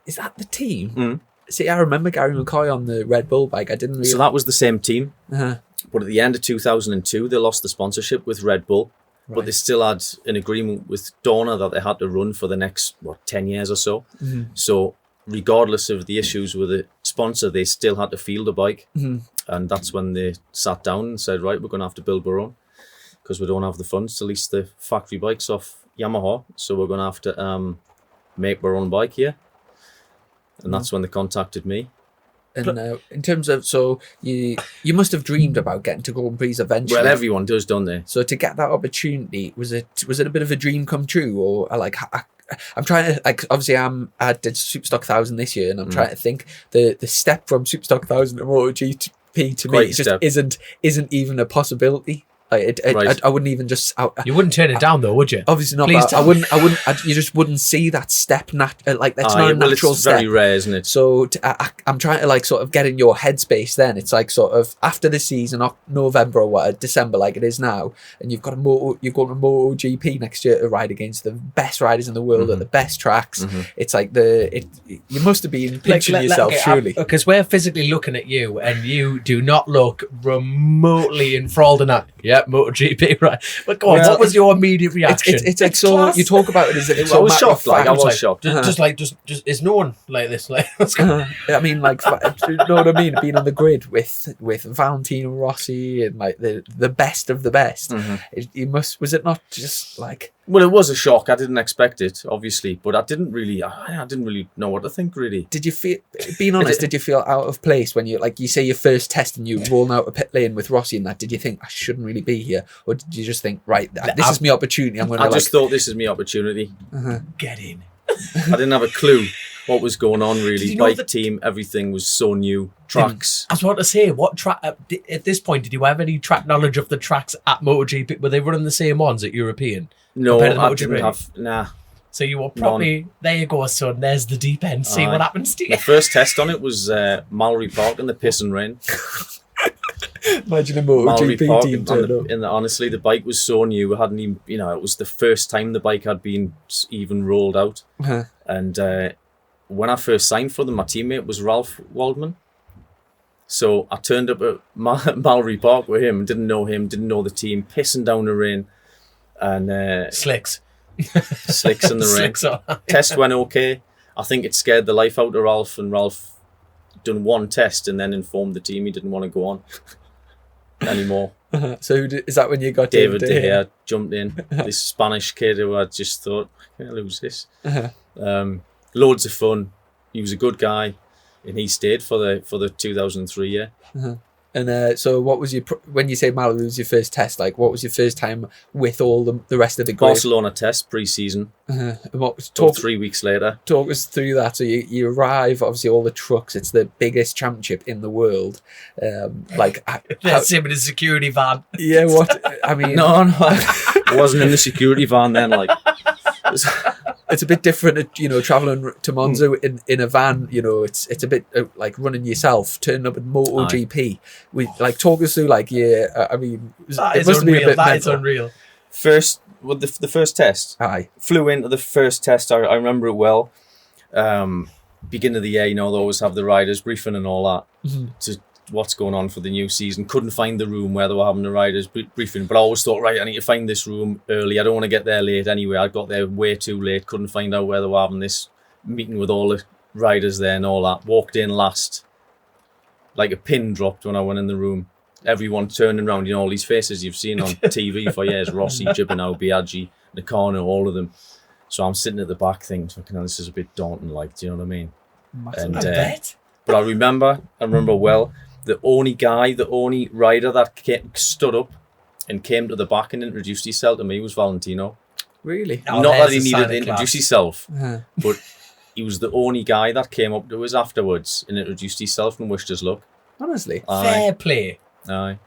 Is that the team? See, I remember Gary McCoy on the Red Bull bike. I didn't really. So that was the same team. Uh-huh. But at the end of 2002, they lost the sponsorship with Red Bull. But they still had an agreement with Dorna that they had to run for the next, 10 years or so. So regardless of the issues with the sponsor, they still had to field a bike. And that's when they sat down and said, right, we're going to have to build our own because we don't have the funds to lease the factory bikes off Yamaha. So we're going to have to make our own bike here. And that's when they contacted me. And in terms of, so you must have dreamed about getting to Grand Prix eventually. Well, everyone does, don't they? So to get that opportunity, was it a bit of a dream come true, or I'm trying to, like, obviously I did Superstock 1000 this year, and I'm trying to think the step from Superstock 1000 to MotoGP to me just isn't even a possibility. Like I wouldn't even just. You wouldn't turn it down though, would you? Obviously not. Please But I wouldn't. You just wouldn't see that step. Like that's not a natural it's step. very rare, isn't it? So I'm trying to like sort of get in your headspace. Then it's like sort of after the season, November or what, December, like it is now, and you've got you're going to MotoGP next year to ride against the best riders in the world at the best tracks. It's like you must have been pinching yourself, surely. Because we're physically looking at you, and you do not look remotely enthralled in that. Yeah, MotoGP, right? But go on, what was your immediate reaction? It's like so class. you talk about it as if it's I was shocked. I was shocked. Just is no one like this? Like, let's go. I mean, like, you know what I mean? Being on the grid with Valentino Rossi and like the best of the best. Was it not just like? Well, it was a shock. I didn't expect it, obviously, but I didn't really know what to think, really. Did you feel, being honest, did you feel out of place when you say your first test and you rolling out a pit lane with Rossi and that? Did you think I shouldn't really be here, or did you just think, right, this is my opportunity? I just thought this is my opportunity. Get in. I didn't have a clue what was going on, really. You know Bike team, everything was so new. Tracks. I was about to say, what track at this point did you have any track knowledge of the tracks at MotoGP? Were they running the same ones at European? No, compared to I MotoGP? didn't have. Nah. So you were probably there. You go, son. There's the deep end. See what happens to you. The first test on it was Mallory Park in the piss and rain. Imagine a MotoGP team turn up. And honestly, the bike was so new. We hadn't even, it was the first time the bike had been even rolled out. And when I first signed for them, my teammate was Ralph Waldman. So I turned up at Mallory Park with him, didn't know the team, pissing down the rain. And Slicks in the rain. Test went okay. I think it scared the life out of Ralph, and Ralph done one test and then informed the team he didn't want to go on anymore. So is that when you got David De Gea jumped in, this Spanish kid who I just thought, I can't lose this. Loads of fun. He was a good guy, and he stayed for the 2003 year. And so what was when you say Malibu was your first test, like what was your first time with all the rest of the group? Barcelona test pre-season. What was 3 weeks later. Talk us through that. So you arrive, obviously all the trucks, it's the biggest championship in the world. That's him in a security van. Yeah, what I mean, No, I wasn't in the security van then. Like, it's a bit different, traveling to Monza in a van. It's a bit like running yourself, turning up at MotoGP. Talk us through, it must be a bit That is mental. unreal. The first test. Aye. Flew into the first test. I remember it well. Beginning of the year, they always have the riders briefing and all that to what's going on for the new season. Couldn't find the room where they were having the riders briefing, but I always thought, right, I need to find this room early. I don't want to get there late anyway. I got there way too late. Couldn't find out where they were having this meeting with all the riders there and all that. Walked in last. Like a pin dropped when I went in the room. Everyone turning around, all these faces you've seen on TV for years. Rossi, Gibernau, Biaggi, Nakano, all of them. So I'm sitting at the back thinking, this is a bit daunting, do you know what I mean? And, I bet. But I remember well, the only rider that stood up and came to the back and introduced himself to me was Valentino. Really? Oh, Not that there's he a needed sign to of class. introduce himself, Uh-huh. but he was the only guy that came up to us afterwards and introduced himself and wished us luck. Honestly. Fair play. Aye.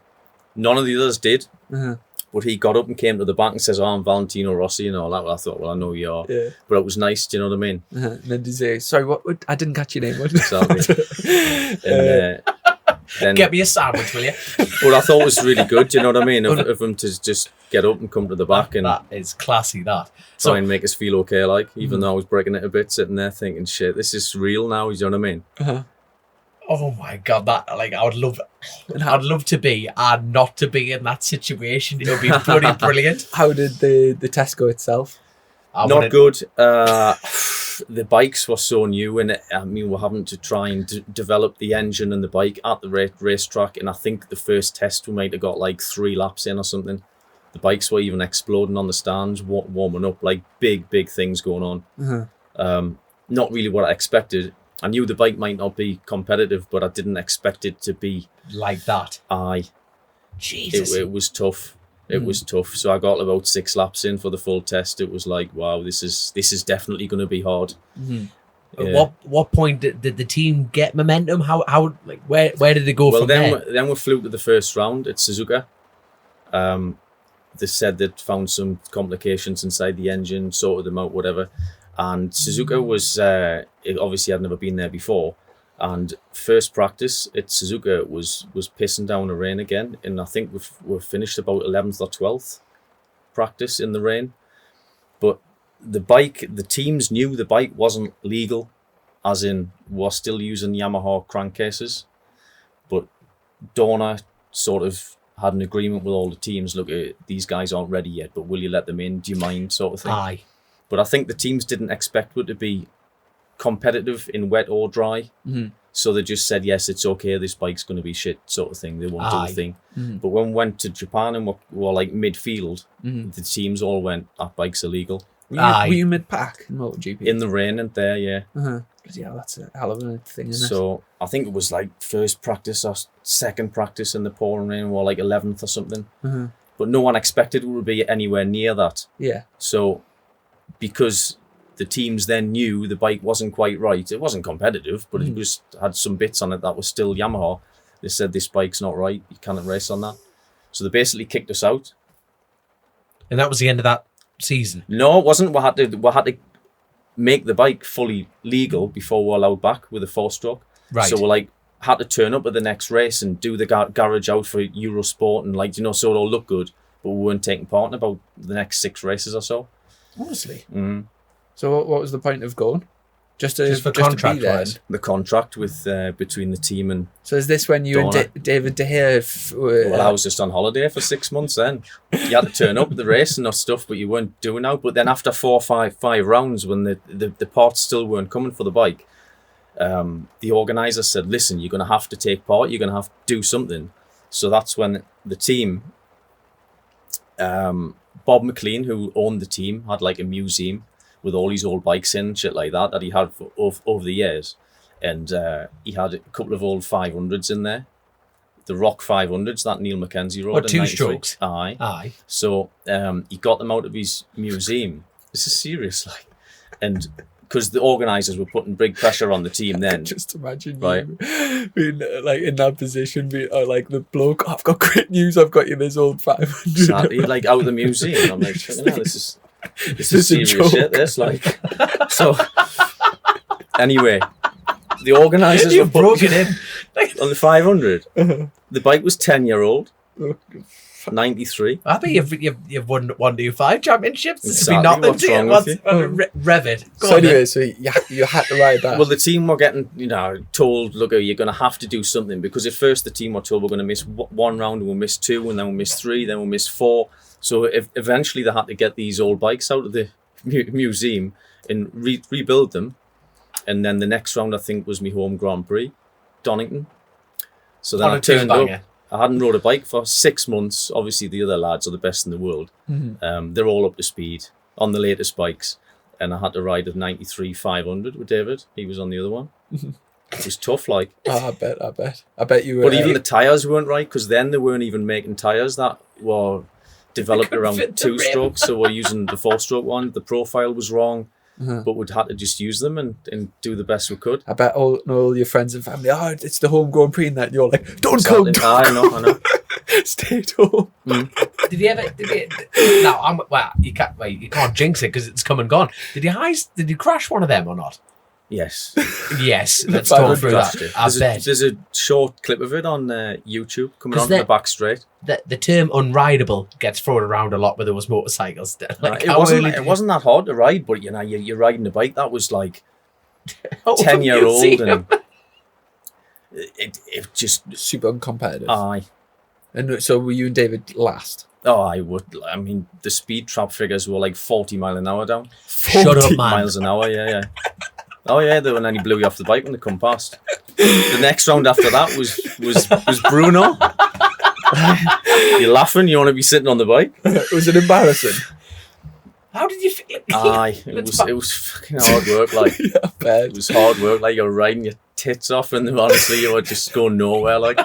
None of the others did, Uh-huh. but he got up and came to the back and says, I'm Valentino Rossi and all that. Well, I thought, I know you are. Yeah. But it was nice, do you know what I mean? Uh-huh. And then did he say, sorry, what I didn't catch your name. What? Exactly. And then, Get me a sandwich, will you? but I thought it was really good, do you know what I mean? Of him to just get up and come to the back and That is classy, that. try and make us feel okay, even though I was breaking it a bit, sitting there thinking, shit, this is real now, you know what I mean? Uh-huh. Oh my God, I would love to be and not to be in that situation. It would be bloody brilliant. How did the test go itself? Not good. The bikes were so new, and we're having to try and develop the engine and the bike at the racetrack. And I think the first test we might have got 3 laps in or something. The bikes were even exploding on the stands, warming up, big things going on. Uh-huh. Not really what I expected. I knew the bike might not be competitive, but I didn't expect it to be Like that. Aye. Jesus. It was tough. It was tough. So I got about 6 laps in for the full test. It was like, wow, this is definitely going to be hard. At what point did the team get momentum? How where did they go from there? Then we flew to the first round at Suzuka. They said they'd found some complications inside the engine, sorted them out, whatever. And Suzuka was, obviously I'd never been there before. And first practice at Suzuka was pissing down the rain again. And I think we've finished about 11th or 12th practice in the rain. But the teams knew the bike wasn't legal, as in we're still using Yamaha crankcases. But Dorna sort of had an agreement with all the teams, look, these guys aren't ready yet, but will you let them in? Do you mind, sort of thing? Aye. But I think the teams didn't expect it to be competitive in wet or dry. So they just said, yes, it's okay, this bike's going to be shit, sort of thing. They won't do the thing. But when we went to Japan and we were midfield, the teams all went, that bike's illegal. Were you mid-pack in MotoGP? In the rain and there, yeah. Uh-huh. Yeah, that's a hell of a thing, isn't it? So I think it was first practice or second practice in the pouring rain, or 11th or something. But no one expected it would be anywhere near that. Yeah. So because the teams then knew the bike wasn't quite right, it wasn't competitive, but it was had some bits on it that was still Yamaha. They said, this bike's not right, you can't race on that. So they basically kicked us out. And that was the end of that season? No, it wasn't. We had to make the bike fully legal before we were allowed back with a 4-stroke. Right. So we had to turn up at the next race and do the garage out for Eurosport and so it all looked good, but we weren't taking part in about the next 6 races or so. Honestly. So what was the point of going? Just for to contract be there? wise. The contract with between the team and So is this when you Dorna. and David De Gea were... well, I was just on holiday for 6 months then. You had to turn up at the race and stuff, but you weren't doing out. But then after 4 or 5 rounds, when the parts still weren't coming for the bike, the organizer said, listen, you're going to have to take part. You're going to have to do something. So that's when the team, Bob McLean, who owned the team, had a museum with all his old bikes in, shit like that he had over the years. And he had a couple of old 500s in there the Rock 500s that Neil Mackenzie rode. Or 2 strokes. Aye. So he got them out of his museum. This is serious, like, and because the organisers were putting big pressure on the team then. Just imagine right? you being like in that position, being like the bloke. I've got great news. I've got you this old 500. Exactly, like out of the museum. I'm like, this is serious shit. This like so. Anyway, the organisers were broke it in on the 500. The bike was 10-year-old. 93. I bet you've won 125 championships. This Exactly. would be nothing What's to wrong you. with you? Rev it. Go So on, anyway, so you had to ride that. Well, the team were getting, told, look, you're going to have to do something, because at first the team were told we're going to miss 1 round, and we'll miss 2, and then we'll miss 3, then we'll miss 4. So eventually they had to get these old bikes out of the museum and rebuild them. And then the next round, I think, was my home Grand Prix, Donington. So then I turned up. I hadn't rode a bike for 6 months. Obviously, the other lads are the best in the world. Mm-hmm. They're all up to speed on the latest bikes. And I had to ride a 93 500 with David. He was on the other one. It was tough, like. Oh, I bet you were. But even the tyres weren't right, because then they weren't even making tyres that were developed around 2-stroke. So we're using the 4-stroke one. The profile was wrong. But we'd had to just use them and do the best we could. I bet all your friends and family, it's the home Grand Prix, and that you're like, don't come. I know. Stay at home. Did you ever? No, you can't jinx it because it's come and gone. Did you crash one of them or not? Yes. Yes. Let's talk through that. There's a short clip of it on YouTube coming onto the back straight. The term unrideable gets thrown around a lot with those motorcycles. Like, it wasn't that hard to ride, but you're riding a bike that was like 10-year-old, and it just super uncompetitive. Aye. And so were you and David last? Oh, I would. I mean, the speed trap figures were like 40 mile an hour down. 40 miles an hour, yeah. Oh yeah, and then he blew you off the bike when they come past. The next round after that was Bruno. You're laughing. You want to be sitting on the bike? Was it embarrassing? How did you feel? Aye, it was fucking hard work. Like it was hard work. Like you're riding your tits off, and honestly, you were just going nowhere. Like.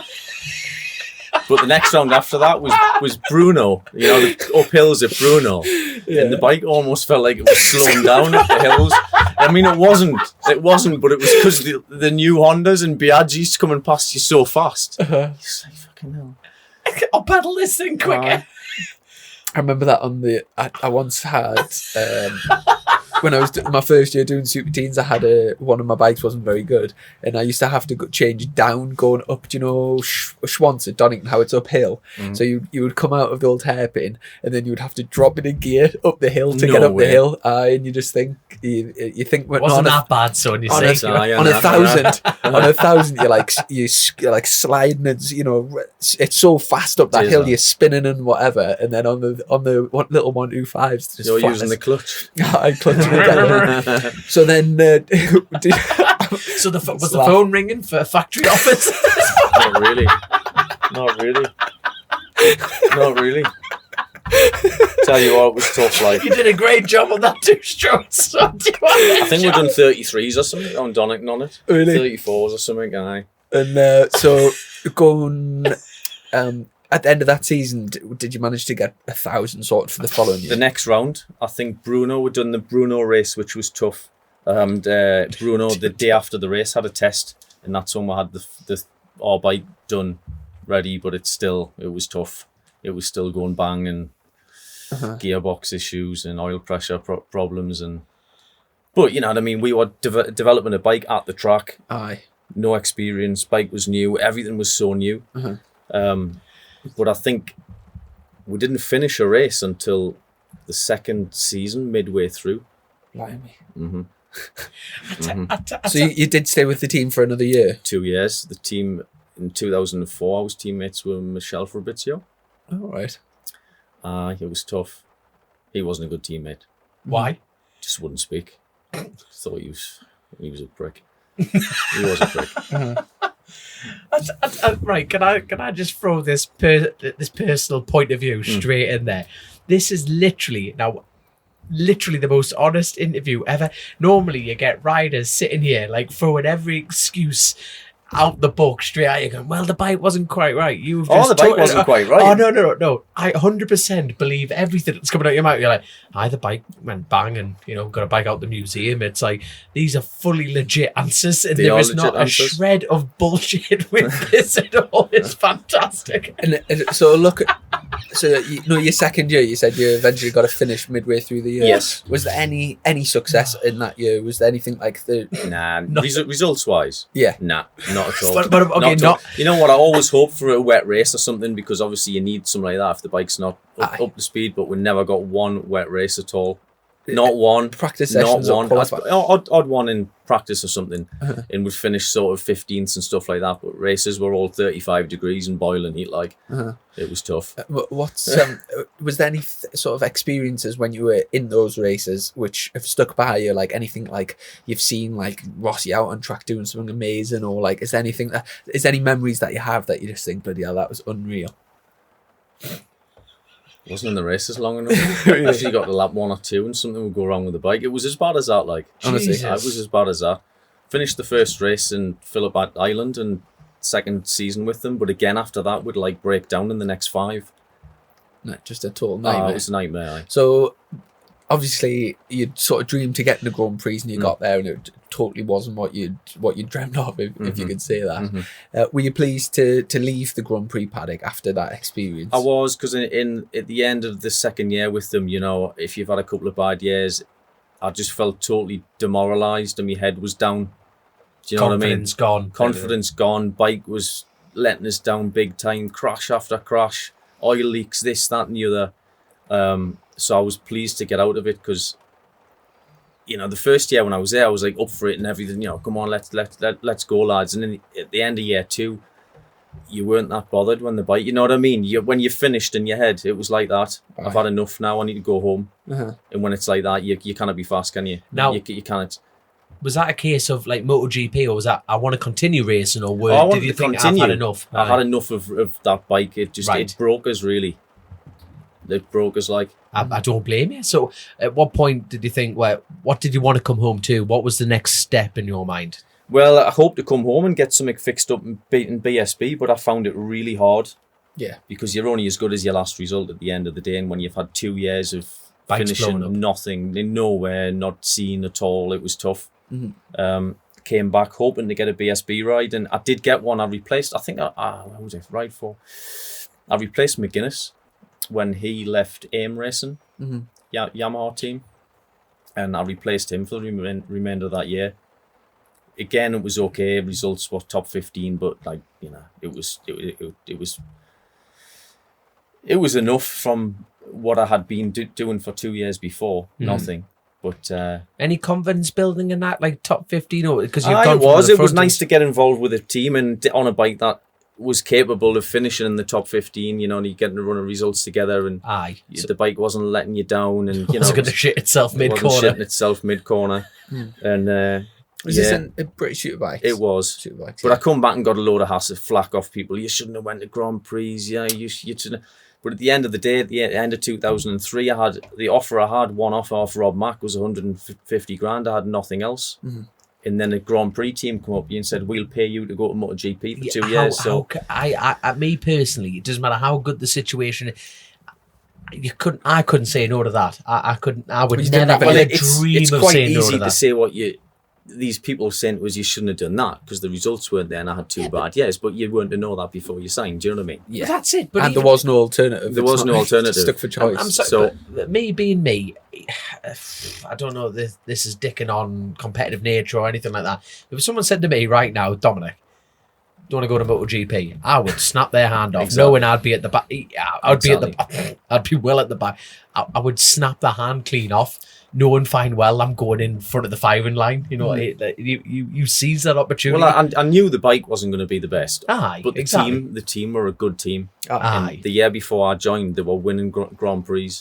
But the next round after that was Bruno. The uphills at Bruno. Yeah. And the bike almost felt like it was slowing down at the hills. I mean, it wasn't, but it was because the new Hondas and Biaggi's coming past you so fast. You're just like, fucking hell. I'll pedal this thing quicker. I remember that I once had, when I was my first year doing Super Teens, I had one of my bikes wasn't very good, and I used to have to change down going up, Schwantz at Donington, how it's uphill. So you would come out of the old hairpin, and then you would have to drop it in gear up the hill to get up the hill. And you just think, you think... Wasn't that bad, son, you say? On 1,000, you're like sliding, and it's so fast up that hill, you're spinning and whatever, and then on the little 125s, just you're using the clutch. I clutched it down. So then, so was the phone ringing for factory office? Not really. Tell you what, it was tough. Like you did a great job on that 2-stroke. So I think we've done 33s or something on Donington on it. Really? 34s or something. Aye. And so going. At the end of that season, did you manage to get 1,000 sorted for the following year? The next round, I think Bruno had done the Bruno race, which was tough. And Bruno, the day after the race, had a test, and that's when we had our bike done, ready. But it was tough. It was still going bang, and gearbox issues and oil pressure problems, but you know what I mean. We were developing a bike at the track. Aye. No experience. Bike was new. Everything was so new. But I think we didn't finish a race until the second season, midway through. Blimey. So you did stay with the team for another year? 2 years. The team in 2004, I was teammates with Michel Fabrizio. Oh, right. It was tough. He wasn't a good teammate. Why? Just wouldn't speak. Thought he was a prick. He was a prick. Right, can I just throw this personal point of view straight in there? This is literally the most honest interview ever. Normally you get riders sitting here like throwing every excuse out the book straight at you going, well, the bike wasn't quite right. You've Oh, just the bike wasn't quite right. Oh, no. I 100% believe everything that's coming out of your mouth. You're like, the bike went bang and, got a bike out the museum. It's like, these are fully legit answers. And there is not answers. A shred of bullshit with this at all. It's fantastic. And so your second year, you said you eventually got to finish midway through the year. Yes. Was there any success in that year? Was there anything like the... Nah, results-wise? Yeah. Nah, not at all. But okay, not... You know what, I always hope for a wet race or something, because obviously you need something like that if the bike's not up to speed, but we never got one wet race at all. Not one. Practice sessions. Not one. Odd one in practice or something, and we'd finish sort of 15th and stuff like that. But races were all 35 degrees and boiling heat. It was tough. Was there any sort of experiences when you were in those races which have stuck by you? Like anything like you've seen like Rossi out on track doing something amazing, or like is there any memories that you have that you just think, bloody hell, that was unreal? Wasn't in the races long enough. Actually got to lap 1 or 2 and something would go wrong with the bike. It was as bad as that, like. Honestly, it was as bad as that. Finished the first race in Phillip Island and second season with them, but again after that would like break down in the next 5. No, just a total nightmare. It was a nightmare. So obviously you'd sort of dreamed to get in the Grand Prix and you got there and it totally wasn't what you dreamt of, if you could say that. Were you pleased to leave the Grand Prix paddock after that experience? I was, because at the end of the second year with them, if you've had a couple of bad years, I just felt totally demoralised and my head was down. Do you know what I mean? Confidence gone. Bike was letting us down big time. Crash after crash. Oil leaks, this, that and the other. So I was pleased to get out of it because, the first year when I was there, I was like up for it and everything. Come on, let's go, lads. And then at the end of year 2, you weren't that bothered when the bike. You know what I mean? When you finished in your head, it was like that. Right. I've had enough now. I need to go home. And when it's like that, you cannot be fast, can you? Now, you can't. Was that a case of like MotoGP, or was that I want to continue racing, or did you think continue. I've had enough? I had enough of that bike. It just it broke us really. It broke us like. I don't blame you. So, at what point did you think? Well, what did you want to come home to? What was the next step in your mind? Well, I hoped to come home and get something fixed up and beating BSB, but I found it really hard. Yeah. Because you're only as good as your last result at the end of the day, and when you've had 2 years of finishing nothing, nowhere, not seen at all, it was tough. Came back hoping to get a BSB ride, and I did get one. I replaced, I think, what was it ride for? I replaced McGuinness when he left AIM Racing, Yamaha team, and I replaced him for the remainder of that year. Again, it was okay. Results were top 15, but it was enough from what I had been doing for 2 years before. Nothing. But any confidence building in that, like top 15, or because it was nice to get involved with a team and on a bike that was capable of finishing in the top 15. And you getting to run results together, and the bike wasn't letting you down, and it wasn't going to shit itself mid corner. And was this a British superbike? It was. But I come back and got a load of hassle flack off people. You shouldn't have went to Grand Prix. Yeah, you shouldn't. But at the end of the day, at the end of 2003, I had one offer off Rob Mack was 150 grand. I had nothing else. And then a Grand Prix team come up and said, "We'll pay you to go to MotoGP for 2 years." So me personally, it doesn't matter how good the situation is. I couldn't say no to that. I couldn't. I would never dream of saying no to that. It's quite easy to say what these people saying was you shouldn't have done that because the results weren't there and I had 2 bad years, but you weren't to know that before you signed. Do you know what I mean? Yeah, but that's it. And there was no alternative. There was no alternative. Stuck for choice. I'm sorry, so me being me, I don't know. This is dicking on competitive nature or anything like that. If someone said to me right now, Dominic, do you want to go to MotoGP? I would snap their hand off, knowing I'd be at the back. I'd be well at the back. I would snap the hand clean off, knowing fine well I'm going in front of the firing line. You seize that opportunity. Well, I knew the bike wasn't going to be the best. But the team were a good team. The year before I joined, they were winning Grand Prix.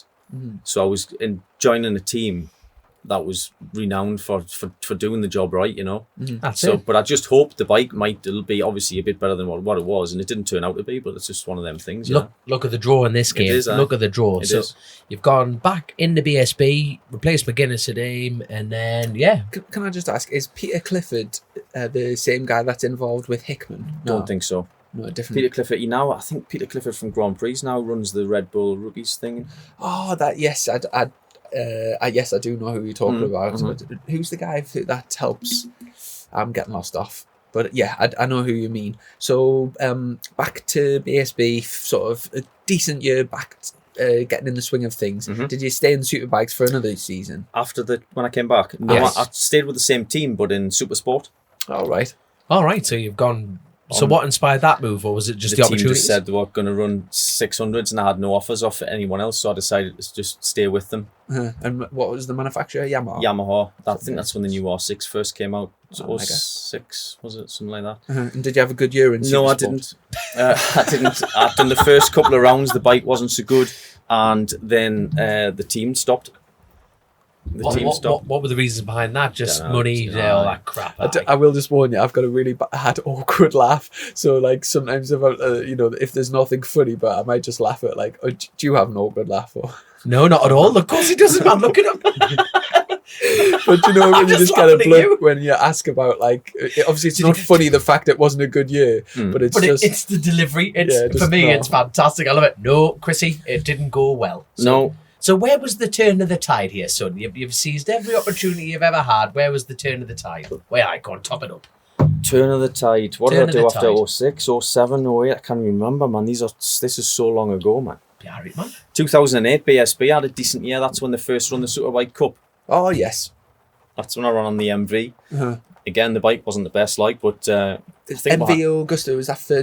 So I was joining a team that was renowned for doing the job right, That's it. But I just hoped the bike might be obviously a bit better than what it was, and it didn't turn out to be, but it's just one of them things. Look at the draw in this game. Look at the draw. You've gone back into BSB, replaced McGuinness at AIM, and then, Can I just ask, is Peter Clifford the same guy that's involved with Hickman? No. Don't think so. No, different. Peter Clifford. I think Peter Clifford from Grand Prix now runs the Red Bull Rookies thing. Oh, that yes, yes, I do know who you're talking about. Mm-hmm. Who's the guy that helps? I'm getting lost off. But yeah, I know who you mean. So back to BSB, sort of a decent year back, getting in the swing of things. Mm-hmm. Did you stay in Superbikes for another season? When I came back? No, Yes. I stayed with the same team, but in Supersport. All right. All right, so you've gone. So what inspired that move, or was it just the team opportunity? just said they were going to run 600s, and I had no offers off anyone else, so I decided to just stay with them. And what was the manufacturer? Yamaha. I think that's when the new R6 first came out. Oh, 06, was it? Something like that. And did you have a good year in Supersport? No, I didn't. I didn't. I'd done the first couple of rounds, the bike wasn't so good, and then the team stopped. What were the reasons behind that? Just money, all that crap. I will just warn you, I've got a really bad, awkward laugh. So, like, sometimes if there's nothing funny, but I might just laugh at, like, do you have an awkward laugh? Or... No, not at all. Of course he doesn't, man. Look at him. But you know, when you just get a blip when you ask about, like, obviously it's not funny the fact it wasn't a good year, but it's just... it's the delivery. For me, it's fantastic. I love it. No, Chrissy, it didn't go well. So where was the turn of the tide here, son? You've seized every opportunity you've ever had. Where was the turn of the tide? Where I go on, top it up. Turn of the tide. What did I do after 06, 07, 08? I can't remember, man. This is so long ago, man. Yeah, right, man. 2008 BSB had a decent year. That's when they first run the Superbike Cup. Oh, yes. That's when I ran on the MV. Again, the bike wasn't the best, but MV Augusta, was that for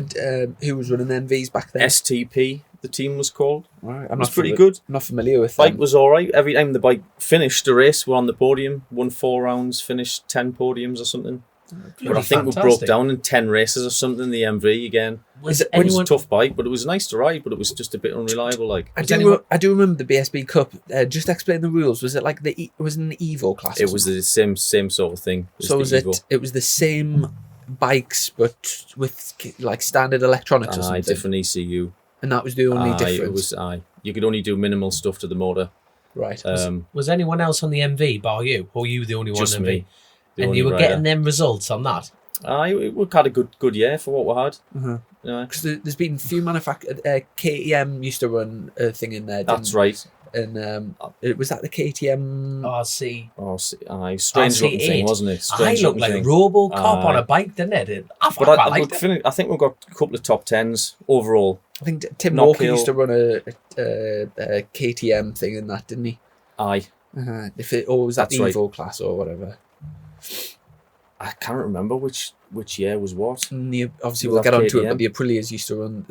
who was running the MVs back then? STP, the team was called. Right. It was pretty good. I'm not familiar with Bike was all right. Every time the bike finished the race, we're on the podium. Won 4 rounds, finished 10 podiums or something. But I think we broke down in 10 races or something. The MV again. It was a tough bike, but it was nice to ride. But it was just a bit unreliable. Like I do remember the BSB Cup. Just explain the rules. Was it like it was an Evo class? It was the same sort of thing. So was it? It was the same bikes, but with like standard electronics or something. Different ECU. And that was the only difference. It was you could only do minimal stuff to the motor. Right. Was anyone else on the MV bar you, or you the only one on the MV? Me. And you were getting them results on that? We had a good year for what we had. Because there's been a few manufacturers. KTM used to run a thing in there. That's right. And was that the KTM RC? Strange looking thing, wasn't it? I looked like RoboCop on a bike, didn't it? I think we've got a couple of top 10s overall. I think Tim Walker used to run a KTM thing in that, didn't he? Aye. Was that the Evo class or whatever? I can't remember which year was what. Obviously, we'll get onto it, but the Aprilias used to run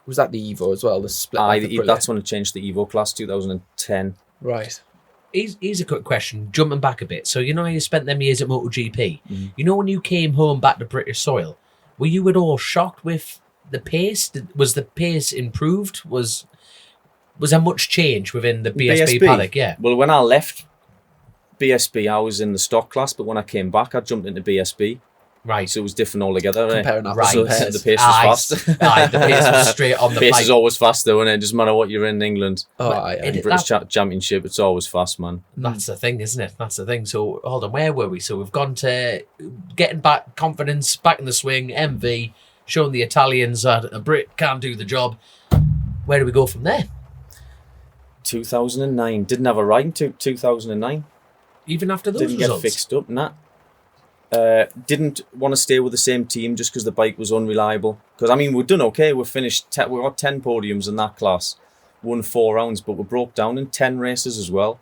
was that the Evo as well? The split. That's when it changed the Evo class, 2010. Right. Here's a quick question, jumping back a bit. So you know how you spent them years at MotoGP. You know when you came home back to British soil, were you at all shocked with the pace? Was the pace improved? Was there much change within the BSB paddock? Yeah. Well, when I left BSB, I was in the stock class, but when I came back, I jumped into BSB. Right. So it was different altogether. Comparing apples right. and pears. The pace was fast. The pace was straight on the pace bike. is always fast, though, and it doesn't matter what you're in England. In British Championship, it's always fast, man. That's the thing, isn't it? That's the thing. So hold on, where were we? So we've gone to getting back confidence, back in the swing, MV, showing the Italians that a Brit can't do the job. Where do we go from there? 2009. Didn't have a ride until 2009. Even after those Didn't results? Get fixed up, nah. Didn't want to stay with the same team just because the bike was unreliable. Because, I mean, we've done okay. We finished, we got 10 podiums in that class. Won 4 rounds, but we broke down in 10 races as well.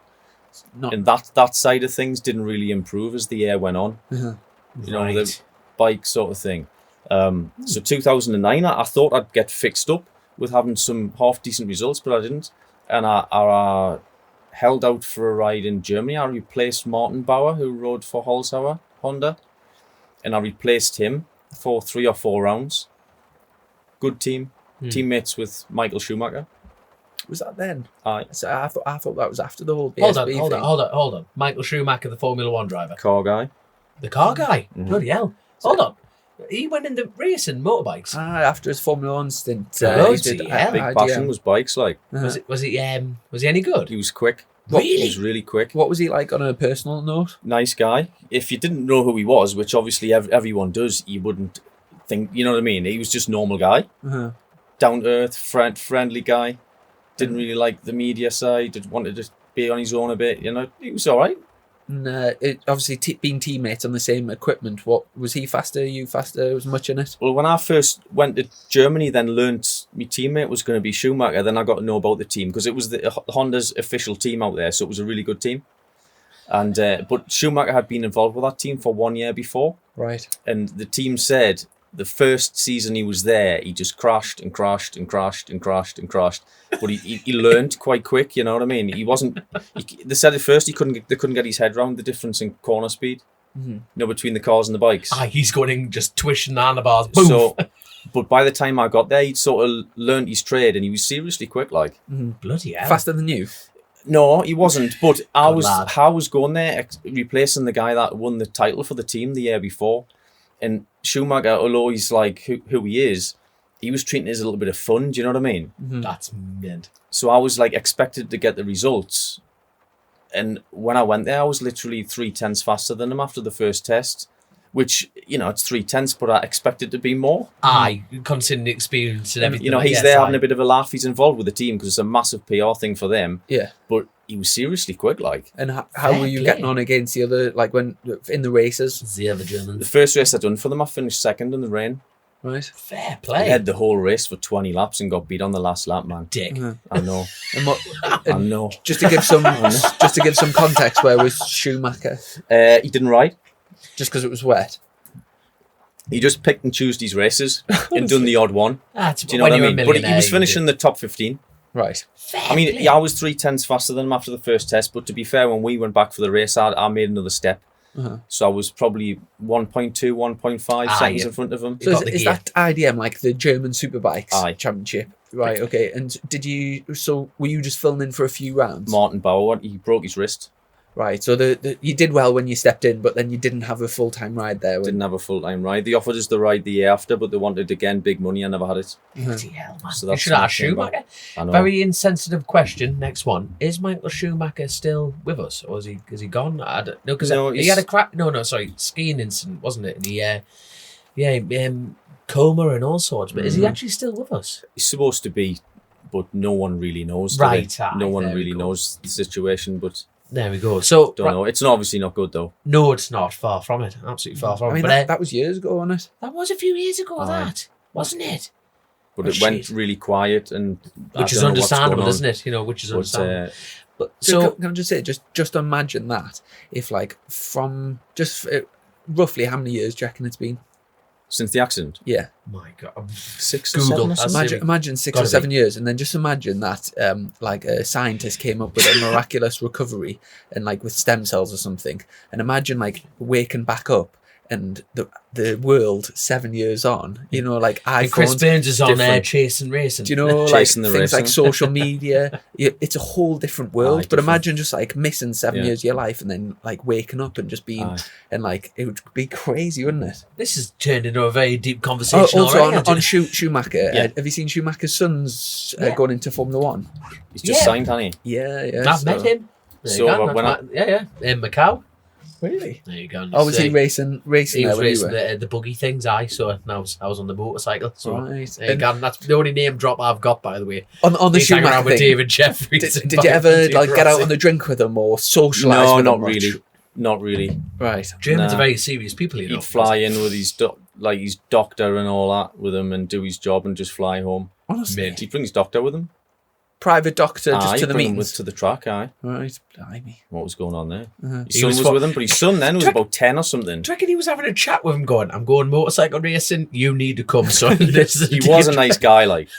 And that side of things didn't really improve as the year went on. You know, the bike sort of thing. So 2009, I thought I'd get fixed up with having some half-decent results, but I didn't. And I held out for a ride in Germany. I replaced Martin Bauer, who rode for Holzhauer Honda, and I replaced him for 3 or 4 rounds. Good team, teammates with Michael Schumacher. Was that then? Aye. So I thought that was after the whole BSB Hold on. Michael Schumacher, the Formula 1 driver. Car guy. The car guy? Bloody hell. Hold on. He went in the racing motorbikes. After his Formula 1 stint. Big passion was bikes, like. Was he any good? He was quick. He was really quick. What was he like on a personal note? Nice guy. If you didn't know who he was, which obviously everyone does, you wouldn't think, you know what I mean? He was just a normal guy. Uh-huh. Down to earth, friendly guy. Didn't really like the media side. Wanted to be on his own a bit. You know, he was all right. And obviously, being teammates on the same equipment, what was he faster? You faster? Was much in it? Well, when I first went to Germany, then learnt my teammate was going to be Schumacher. Then I got to know about the team because it was the Honda's official team out there, so it was a really good team. And but Schumacher had been involved with that team for 1 year before, right? And the team said the first season he was there, he just crashed and crashed and crashed and crashed and crashed. But he learned quite quick, you know what I mean? He wasn't. They said at first they couldn't get his head around the difference in corner speed, you know, between the cars and the bikes. He's going just twitching the handlebars. Boom. So, but by the time I got there, he'd sort of learned his trade, and he was seriously quick, like. Bloody hell. Faster than you? No, he wasn't. But I was going there replacing the guy that won the title for the team the year before, and Schumacher, although he's like who he is, he was treating it as a little bit of fun. Do you know what I mean? That's mint. So I was like expected to get the results, and when I went there, I was literally 0.3 faster than him after the first test, which, you know, it's 0.3, but I expected to be more. Considering the experience and everything. You know, he's there having a bit of a laugh. He's involved with the team because it's a massive PR thing for them. Yeah. But he was seriously quick, like. And how were you getting on against the other, like when in the races? The other Germans. The first race I done for them, I finished second in the rain. Right. Fair I play. had the whole race for 20 laps and got beat on the last lap, man. Dick. I know. I know. Just to give some context, where was Schumacher? He didn't ride. Just because it was wet. He just picked and chose these races and done the odd one. Do you know what I mean? But he was finishing the top 15. Right. I mean, I was 0.3 faster than him after the first test, but to be fair, when we went back for the race, I made another step. So I was probably 1.2, 1.5 seconds in front of him. So is that IDM like the German Superbikes Championship? Right, okay. And were you just filming for a few rounds? Martin Bauer, he broke his wrist. Right, so you did well when you stepped in, but then you didn't have a full-time ride there. Didn't have a full-time ride. They offered us the ride the year after, but they wanted, again, big money. I never had it. Bloody hell, man. So You should ask Schumacher. I know. Very insensitive question. Next one. Is Michael Schumacher still with us? Or is he gone? I don't know. Because he had a crack. No, sorry. Skiing incident, wasn't it? And he, coma and all sorts. But is he actually still with us? He's supposed to be, but no one really knows. Right. No one really knows the situation, but... There we go. So don't know. It's obviously not good though. No, it's not. Far from it. Absolutely far from it. I mean, but that was years ago, wasn't it? That was a few years ago. That wasn't it? But it went really quiet, and which is understandable, isn't it? You know, which is understandable. But so can I just say, just imagine that if like from just roughly how many years do you reckon it's been? Since the accident? Yeah. My God. 6 Google. or 7? Imagine 6 or 7 years, and then just imagine that like a scientist came up with a miraculous recovery and like with stem cells or something, and imagine like waking back up and the world 7 years on, you know, like iPhones. And Chris Burns is on there chasing racing. Do you know, like things like social media? It's a whole different world. But imagine just like missing 7 years of your life and then like waking up and just being, and like it would be crazy, wouldn't it? This has turned into a very deep conversation. Also already, on Schumacher, have you seen Schumacher's son's going into Formula One? He's just signed, hasn't he? Yeah. I've met him. So when in Macau. Really? There you go. Oh, was he racing? He was racing the buggy things. So I was on the motorcycle. So right. That's the only name drop I've got, by the way. On the Schumacher thing. With David Jeffries. Did you ever like get out on the drink with him or socialise with him? No, not really. Not really. Right. Germans are very serious people, you know. He'd fly in with his doctor and all that with him and do his job and just fly home. Honestly, he'd bring his doctor with him. Private doctor just to the meetings? To the track, Right, blimey. What was going on there? His He son was with him, but his son then was about 10 or something. Do you reckon he was having a chat with him going, I'm going motorcycle racing, you need to come, son. He was a nice guy, like.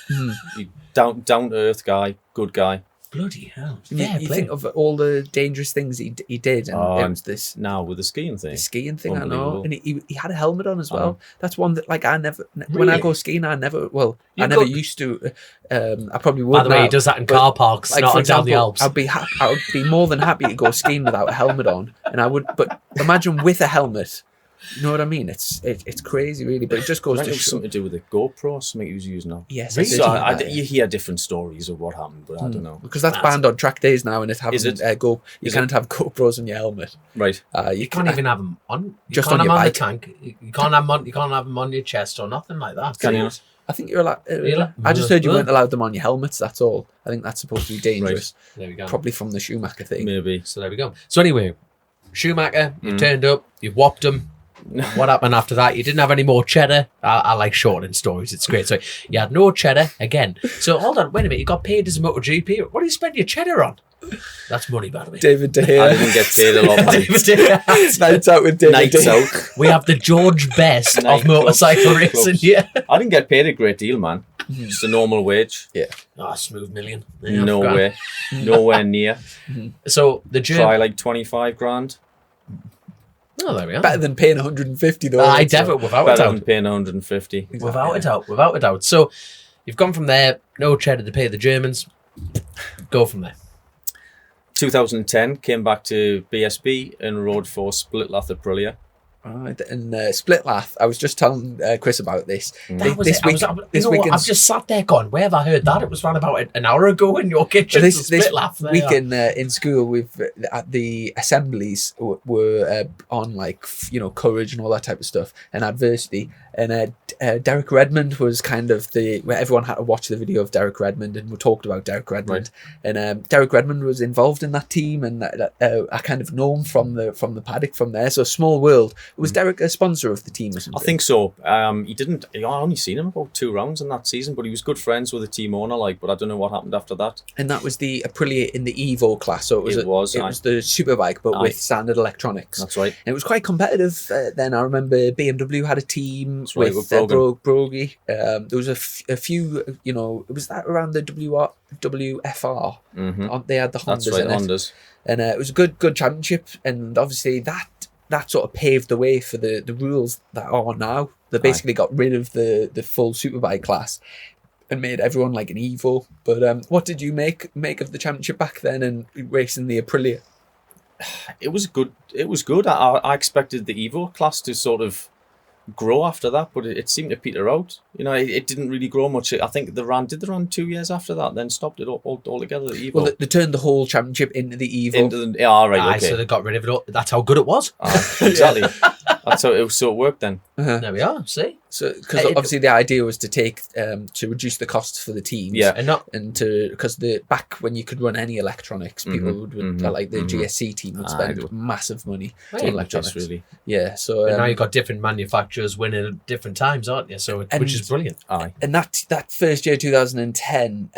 Down-to-earth guy, good guy. Bloody hell. You think of all the dangerous things he did, and it was this... Now, with the skiing thing. The skiing thing, I know. And he had a helmet on as well. That's one that, like, I never... Really? When I go skiing, I never used to... I probably would. By the way, he does that in car parks, like, not down the Alps. I would be more than happy to go skiing without a helmet on. And I would... But imagine with a helmet... You know what I mean? It's crazy, really, but it just goes I to think it was show. something to do with the GoPro or something he was using now. Yes, Really? I So did. you hear different stories of what happened, but I don't know. Because that's banned on track days now, and it having Is it? You can't have GoPros on your helmet. Right. You can't even have them on. You Just can't on have your 'em on bike. the tank. You can't have them on. You can't have them on your chest or nothing like that. Can you not? I think you're allowed. Really? I just heard you weren't allowed them on your helmets. That's all. I think that's supposed to be dangerous. There we go. Probably from the Schumacher thing. Maybe. So there we go. So anyway, Schumacher, you turned up, you whopped him. What happened after that? You didn't have any more cheddar. I like shortening stories. It's great. So you had no cheddar again. So hold on, wait a minute. You got paid as a MotoGP. What do you spend your cheddar on? That's money, by the way. David De I Gea. didn't get paid a lot of money. Nights out with David Nights De Gea. out. We have the George Best of Night motorcycle clubs. racing here. I didn't get paid a great deal, man. Just a normal wage. Oh, smooth million. Yeah, No grand. way. Nowhere near. So the Try German. like 25 grand. Oh, there we are. Better than paying 150 though. I so- definitely, without a Better doubt. than paying 150. Without a doubt, without a doubt. So you've gone from there, no cheddar to pay the Germans. Go from there. 2010, came back to BSB and rode for Splitlath Aprilia. Right, and Split Lath. I was just telling Chris about this. That was This it. this What? weekend- I've just sat there going, where have I heard that? It was around about an hour ago in your kitchen. This Laugh there. week in school, we've at the assemblies were on like courage and all that type of stuff and adversity. And Derek Redmond was kind of where everyone had to watch the video of Derek Redmond, and we talked about Derek Redmond. Right. And Derek Redmond was involved in that team, and I kind of know him from the paddock from there. So small world. Was Derek a sponsor of the team or something? I think so. He didn't. I only seen him about 2 rounds in that season, but he was good friends with the team owner. But I don't know what happened after that. And that was the Aprilia in the Evo class. So it was Aye. the superbike, but Aye. with standard electronics. That's right. And it was quite competitive then. I remember BMW had a team That's right, with with Brogy. There was a few, it was that around the WFR. They had the Hondas That's right, in it. Hondas. And it was a good championship. And obviously that sort of paved the way for the rules that are now. They basically got rid of the full superbike class and made everyone like an Evo. But what did you make of the championship back then and racing the Aprilia? It was good. It was good. I expected the Evo class to sort of grow after that, but it seemed to peter out. It didn't really grow much. I think they ran 2 years after that, then stopped it altogether. The Evo. Well, they turned the whole championship into the Evo. Right, okay. So they got rid of it all. That's how good it was. Exactly. That's how it worked then. There we are. See? So, because obviously the idea was to take to reduce the costs for the teams, Yeah. And because back when you could run any electronics, people would like the GSC team would spend massive money on electronics. Just really. Yeah, so now you've got different manufacturers winning at different times, aren't you? So which is brilliant. Aye. and that first year, 2010,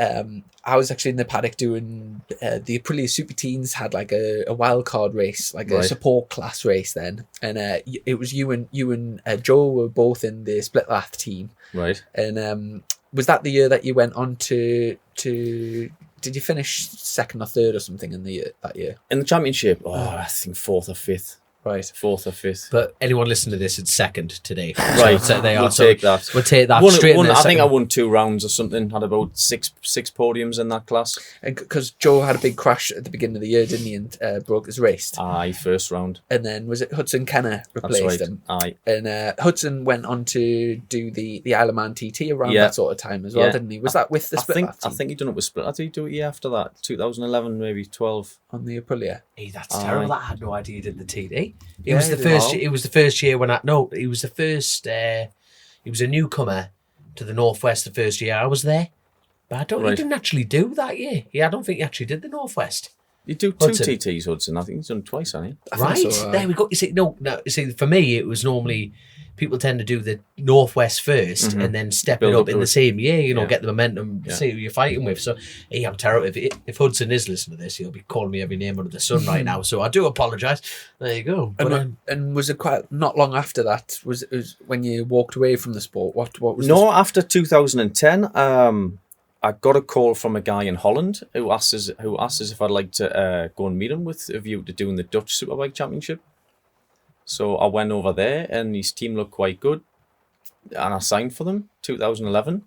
I was actually in the paddock doing the Aprilia Super Teens had like a wild card race, like a support class race then, and it was you and Joe were both in the Split Lath team, Right. and was that the year that you went on to? Did you finish second or third or something in that year? In the championship, I think 4th or 5th. Right. 4th or 5th. But anyone listening to this, it's second today. Right. So they We'll are. take that. We'll take that Won- straight won- in. I think I won 2 rounds or something. Had about six podiums in that class. Because Joe had a big crash at the beginning of the year, didn't he, and broke his wrist. Aye, first round. And then was it Hudson Kenner That's replaced right. him? Aye. And Hudson went on to do the Isle of Man TT around Yeah. that sort of time as well, Yeah. didn't he? Was that with the Split Lath I team think he done it with Split. Did he do it year after that? 2011, maybe 12. on the Aprilia? Hey, that's terrible. I had no idea he did the TD. It Yeah, was the he first. did. It was the first year when he was the first. He was a newcomer to the Northwest the first year I was there. But I don't. He Right. didn't actually do that year. Yeah, I don't think he actually did the Northwest. You do 2 Hudson. TTs, Hudson. I think he's done twice, hasn't he? I think Right so, there we go. You see, no. You see, for me, it was normally people tend to do the Northwest first and then step Build it up up in to the it. same year. Yeah. Get the momentum, see who you're fighting with. So, hey, I'm terrible. If Hudson is listening to this, he'll be calling me every name under the sun right now. So I do apologise. There you go. But, And was it quite not long after that? Was it was when you walked away from the sport? What was No, after 2010, I got a call from a guy in Holland who asked us if I'd like to go and meet him with a view to doing the Dutch Superbike Championship. So I went over there, and his team looked quite good, and I signed for them. 2011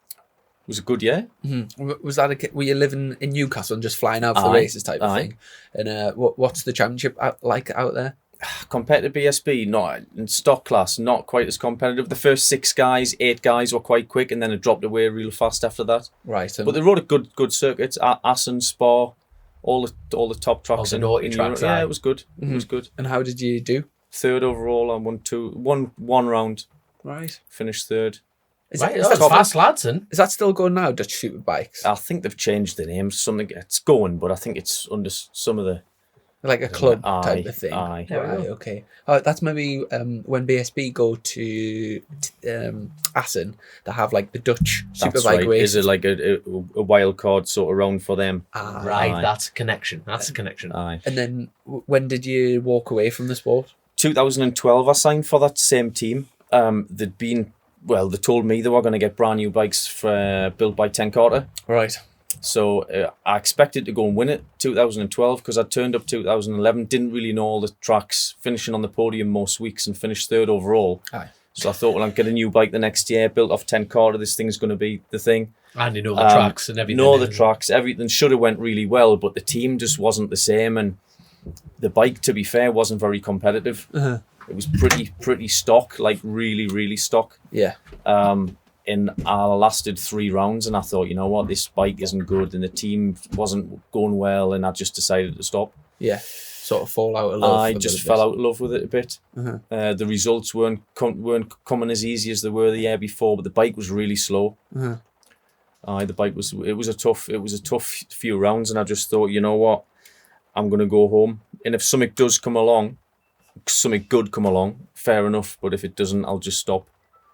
it was a good year. Was that were you living in Newcastle and just flying out for the Aye. races type of Aye. thing? And what's the championship like out there? compared to BSB, not in stock class, not quite as competitive. The first 8 guys were quite quick, and then it dropped away real fast after that. Right. But they rode a good circuits. Assen, Spa, all the top tracks the naughty tracks. Yeah, it was good. Mm-hmm. It was good. And how did you do? 3rd overall. I won one round. Right. Finished 3rd. Is Right, that fast lads, and is that still going now, Dutch Superbikes? I think they've changed the name. Something it's going, but I think it's under some of the. Like a club Aye, type of thing. aye. Right, okay. That's maybe when BSB go to Assen, they have like the Dutch That's Superbike right. race. Is it like a wild card sort of round for them? right, Aye. that's a connection. That's a connection. Aye. And then when did you walk away from the sport? 2012, I signed for that same team. They told me they were going to get brand new bikes built by Ten Carter. Right. So I expected to go and win it 2012 because I turned up 2011, didn't really know all the tracks, finishing on the podium most weeks and finished 3rd overall. Aye. So I thought, well, I'll get a new bike the next year, built off 10 Carter. This thing's going to be the thing. And you know the tracks and everything. Know the tracks, everything should have went really well, but the team just wasn't the same. And the bike, to be fair, wasn't very competitive. Uh-huh. It was pretty stock, like really, really stock. Yeah. And I lasted 3 rounds and I thought, you know what, this bike isn't good and the team wasn't going well, and I just decided to stop. Yeah. Sort of fall out of love. I just fell out of love with it a bit. Uh-huh. The results weren't coming as easy as they were the year before, but the bike was really slow. Uh-huh. The bike was a tough few rounds, and I just thought, you know what, I'm gonna go home. And if something does come along, something good come along, fair enough. But if it doesn't, I'll just stop.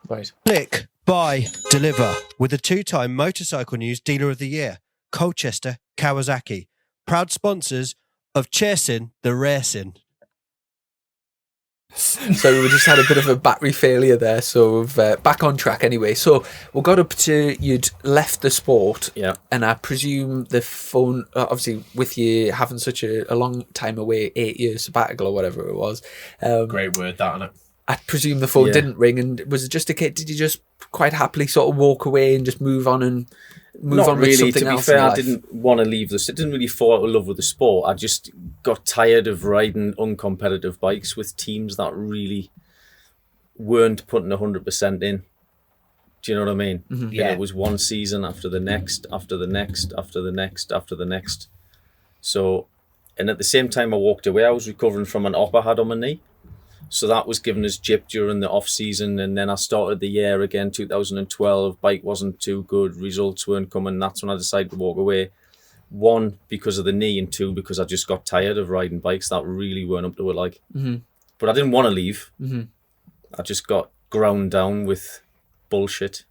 Right. Click, buy, deliver with the 2-time Motorcycle News Dealer of the Year, Colchester, Kawasaki. Proud sponsors of Chasing the Racing. So we just had a bit of a battery failure there, so we're back on track anyway. So we got up to you'd left the sport, Yeah. and I presume the phone, obviously with you having such a long time away, 8 years sabbatical or whatever it was. Great word, that, isn't it? I presume the phone Yeah. didn't ring, and was it just a kid? Did you just quite happily sort of walk away and just move on and move Not on with really. something To be else? fair, in I life? didn't want to leave this. I didn't really fall out of love with the sport. I just got tired of riding uncompetitive bikes with teams that really weren't putting 100% in. Do you know what I mean? Mm-hmm. Yeah. And it was one season after the next, after the next, after the next, after the next. So, and at the same time I walked away, I was recovering from an op I had on my knee. So that was giving us jip during the off season, and then I started the year again, 2012. Bike wasn't too good, results weren't coming. That's when I decided to walk away. 1, because of the knee, and 2, because I just got tired of riding bikes that really weren't up to it. Like, but I didn't want to leave. I just got ground down with bullshit,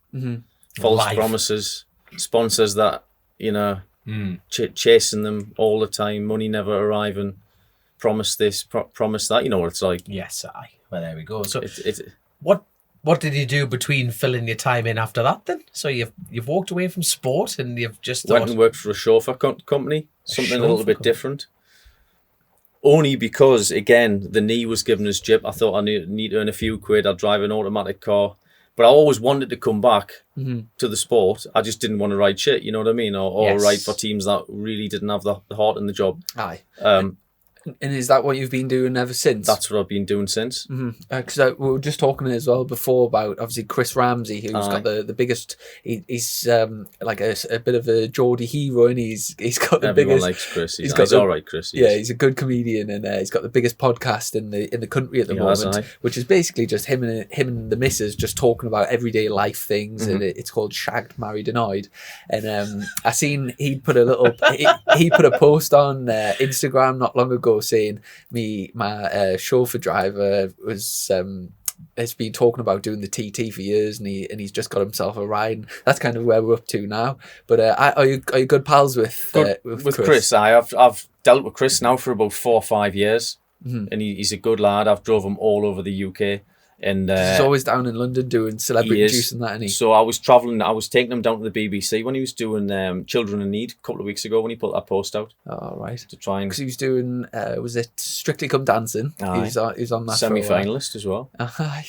false Life. promises, sponsors that chasing them all the time, money never arriving. Promise this, promise that. You know what it's like. Yes, aye. Well, there we go. So, It's what did you do between filling your time in after that then? So you've walked away from sport and you've just thought, went and worked for a chauffeur company, something a little chauffeur bit company. different. Only because, again, the knee was giving us jip. I thought I need to earn a few quid. I'd drive an automatic car. But I always wanted to come back to the sport. I just didn't want to ride shit, you know what I mean? Or Yes. ride for teams that really didn't have the heart in the job. Aye. And is that what you've been doing ever since? That's what I've been doing since. Because we were just talking as well before about obviously Chris Ramsey, who's got the biggest. He's like a bit of a Geordie hero, and he's got the Everyone biggest. likes Chris. he's He's got all right, Chris. Yeah, he's a good comedian, and he's got the biggest podcast in the country at the He has, moment, aye. which is basically just him and the missus just talking about everyday life things, and it's called Shagged, Married, Annoyed. And I seen he put a little he put a post on Instagram not long ago saying my chauffeur driver has been talking about doing the TT for years, and he's just got himself a ride. And that's kind of where we're up to now. But are you good pals with Chris? I've dealt with Chris now for about 4 or 5 years, and he's a good lad. I've drove him all over the UK, and he's always down in London doing celebrity he is. juice and that, and he. So I was travelling. I was taking him down to the BBC when he was doing Children in Need a couple of weeks ago when he put that post out Oh, right. to try and Because he was doing, was it Strictly Come Dancing? Aye. He was on that for a while. semi-finalist as well. Aye.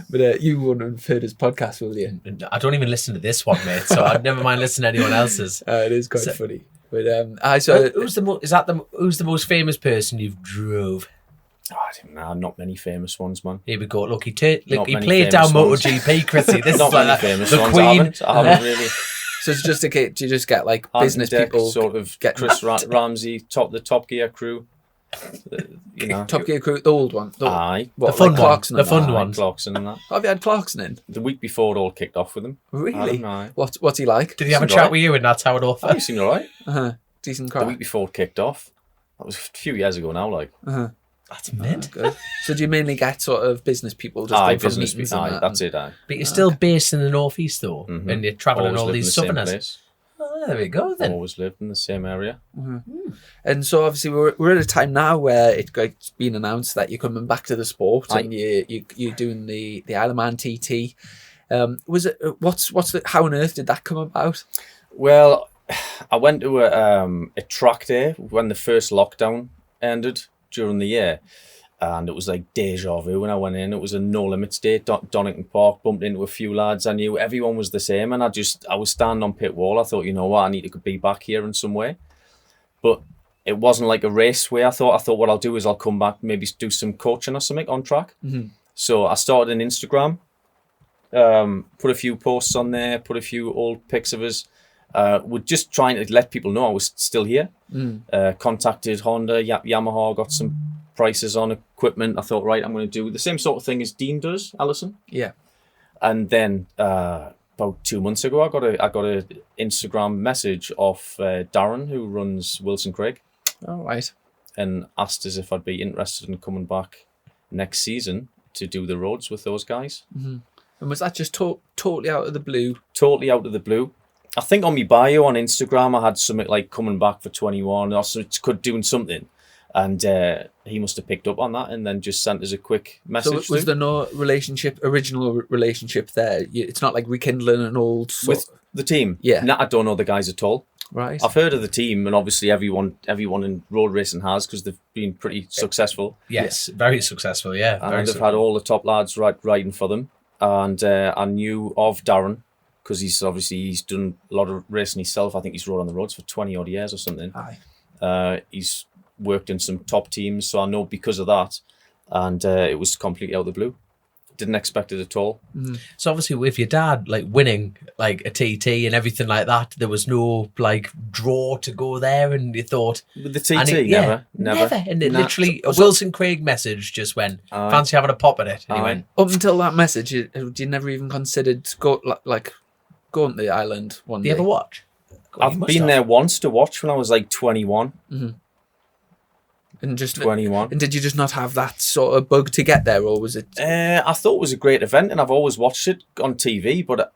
But you wouldn't have heard his podcast, will you? I don't even listen to this one, mate. So I'd never mind listening to anyone else's. It is quite So- funny. But so Who's the most famous person you've drove? I don't know, not many famous ones, man. Here we go. Look, he Not many played down famous ones. MotoGP, Chrissy. This Not is like many famous the ones. Queen. I haven't really. So it's just a case, do you just get like Andy business Deck, people sort of get Chris Ramsey, the Top Gear crew. You know, Top Gear crew, the old one. aye, What, The fun like one. Clarkson The and fun that? one. Clarkson and that. Have you had Clarkson in? The week before it all kicked off with him. Really? Aye. What's he like? Did he have a Seemed chat alright. with you and that's how it all He felt? seemed alright. Decent The crack. week before it kicked off. That was a few years ago now. Like, That's mint. Good. So do you mainly get sort of business people just aye, going for business meetings people. and Aye, that? that's it. Aye. But you're still based in the northeast though, and you're travelling Always all lived in these the same southerners. place. Oh, there we go then. Always lived in the same area. And so obviously we're at a time now where it's been announced that you're coming back to the sport Aye. and you're doing the Isle of Man TT. Was it how on earth did that come about? Well, I went to a track day when the first lockdown ended during the year. And it was like deja vu when I went in. It was a no limits day, Donington Park, bumped into a few lads I knew. Everyone was the same. And I was standing on pit wall. I thought, you know what, I need to be back here in some way. But it wasn't like a race way. I thought what I'll do is I'll come back, maybe do some coaching or something on track. So I started an Instagram, put a few posts on there, put a few old pics of us. We're just trying to let people know I was still here. Contacted Honda, Yamaha, got some prices on equipment. I thought, right, I'm going to do the same sort of thing as Dean does, Alison. Yeah. And then about 2 months ago, I got a Instagram message off Darren, who runs Wilson Craig, All right. and asked us if I'd be interested in coming back next season to do the roads with those guys. And was that just totally out of the blue? Totally out of the blue. I think on my bio on Instagram, I had something like coming back for 21, or doing something. And he must have picked up on that and then just sent us a quick message. So was there no original relationship there? It's not like rekindling an old with the team? Yeah. No, I don't know the guys at all. right. I've heard of the team, and obviously everyone in road racing has, because they've been pretty successful. Yes, very successful. Yeah, very And they've successful. had all the top lads riding for them. And I knew of Darren because he's done a lot of racing himself. I think he's rode on the roads for 20 odd years or something. Aye. He's worked in some top teams, so I know because of that. And it was completely out of the blue. Didn't expect it at all. So obviously, with your dad like winning like a TT and everything like that, there was no like draw to go there, and you thought With the TT, and it- never. and it Nah. literally a Wilson Craig message just went, Aye. fancy having a pop at it, and he Aye. went, Up until that message, you never even considered going to the island one do you day? ever watch? God, you I've must been have. there once to watch when I was like 21. And just 21. And did you just not have that sort of bug to get there, or was it? I thought it was a great event, and I've always watched it on TV. But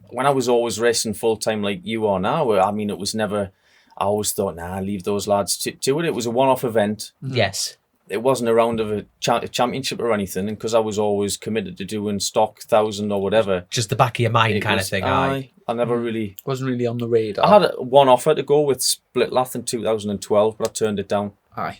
when I was always racing full time like you are now, I mean, it was never. I always thought, leave those lads to it. It was a one-off event. Yes. It wasn't a round of a championship or anything. And because I was always committed to doing stock 1,000 or whatever, Just the back of your mind it kind of was- thing. I never really. Wasn't really on the radar. I had one offer to go with Split Lath in 2012, but I turned it down. Aye.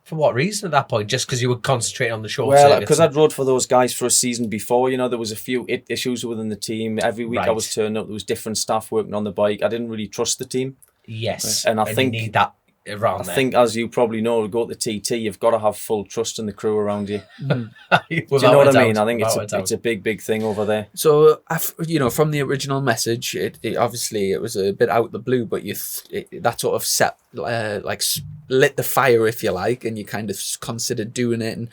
For what reason at that point? Just because you were concentrating on the short Well, circuits? because I'd rode for those guys for a season before, there was a few issues within the team. Every week I Right. was turning up, there was different staff working on the bike. I didn't really trust the team. Yes. And I think- you need that around I there. think, as you probably know, to go to TT, you've got to have full trust in the crew around you. Do you Without know what a I mean? doubt, I think without a doubt. it's a big thing over there. So, from the original message, it obviously it was a bit out of the blue, but that sort of set lit the fire, if you like, and you kind of considered doing it. And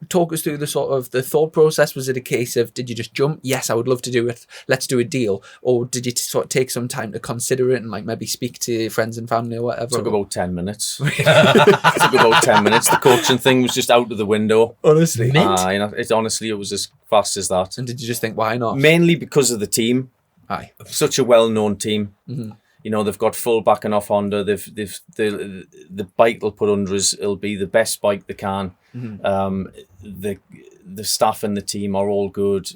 talk us through the sort of the thought process. Was it a case of, did you just jump? Yes, I would love to do it. Let's do a deal. Or did you sort of take some time to consider it and maybe speak to friends and family or whatever? Took about 10 minutes. Took about 10 minutes. The coaching thing was just out of the window. Honestly. Honestly, it was as fast as that. And did you just think, why not? Mainly because of the team. Aye. Such a well-known team. They've got full backing off Honda. The bike they'll put under us, it'll be the best bike they can. The staff and the team are all good.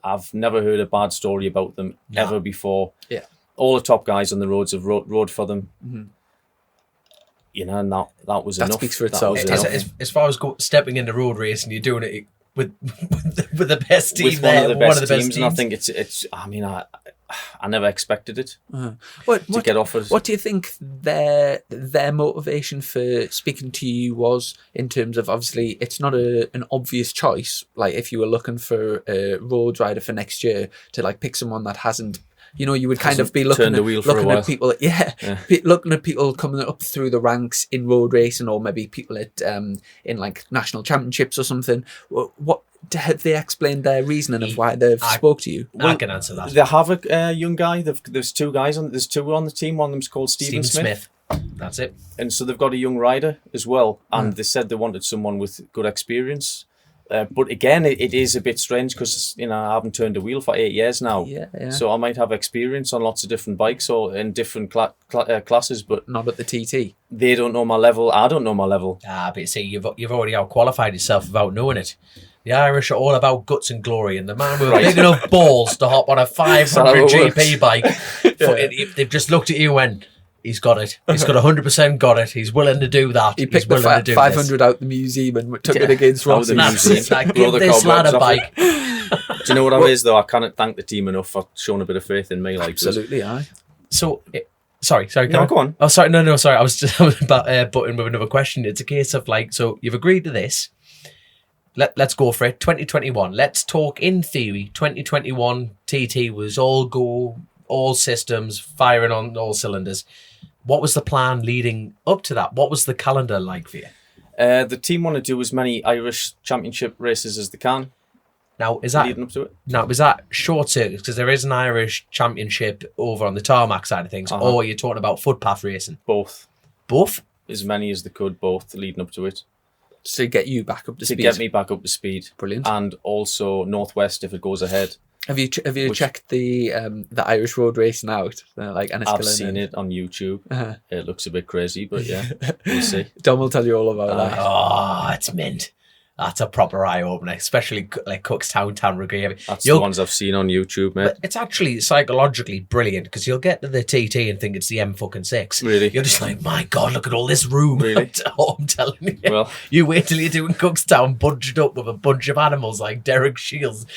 I've never heard a bad story about them ever before. Yeah. All the top guys on the roads have rode for them. And that was That enough. speaks for itself. That was enough. As far as stepping into road race and you're doing it with the best team With there, one of the best teams, and I think it's. I mean, I never expected it What to get offered. What do you think their motivation for speaking to you was, in terms of, obviously it's not an obvious choice, like if you were looking for a road rider for next year, to like pick someone that hasn't, you know, you would kind of be looking at people, looking at people coming up through the ranks in road racing, or maybe people at in like national championships or something. What have they explained their reasoning of why they've spoke to you? I can answer that. They have a young guy. There's two guys on. There's two on the team. One of them's called Stephen Smith. That's it. And so they've got a young rider as well. And they said they wanted someone with good experience. But again, it is a bit strange because, you know, I haven't turned a wheel for 8 years now. Yeah. So I might have experience on lots of different bikes or in different classes, but not at the TT. They don't know my level. I don't know my level. But see, you've already outqualified yourself without knowing it. The Irish are all about guts and glory, and the man with big enough balls to hop on a 500 GP bike, they've just looked at you and went, he's got it. He's got 100% got it. He's willing to do that. He picked the 500 out the museum and took it against Rossi. Like, give this lad a bike. Do you know what it is, though? I can't thank the team enough for showing a bit of faith in me. Like, absolutely, aye. So, sorry. No, go on. Oh, sorry. No, sorry. I was about butting with another question. It's a case of like, so you've agreed to this. Let's go for it. 2021. Let's talk in theory. 2021 TT was all systems, firing on all cylinders. What was the plan leading up to that? What was the calendar like for you? The team want to do as many Irish Championship races as they can. Now, is that leading up to it? Now, is that short circuits? Because there is an Irish Championship over on the tarmac side of things, or you're talking about footpath racing? Both. Both? As many as they could, both leading up to it. To get you back up to speed. To get me back up to speed. Brilliant. And also Northwest if it goes ahead. Have you checked the Irish road racing out? I've seen it on YouTube. It looks a bit crazy, but yeah, we'll see. Dom will tell you all about that. Oh, it's mint. That's a proper eye opener, especially like Cookstown, Tanrugay. That's the ones I've seen on YouTube, mate. But it's actually psychologically brilliant because you'll get to the TT and think it's the M6. Really? You're just like, my God, look at all this room. Really? I'm telling you. Well, you wait till you're doing Cookstown bunched up with a bunch of animals like Derek Shields,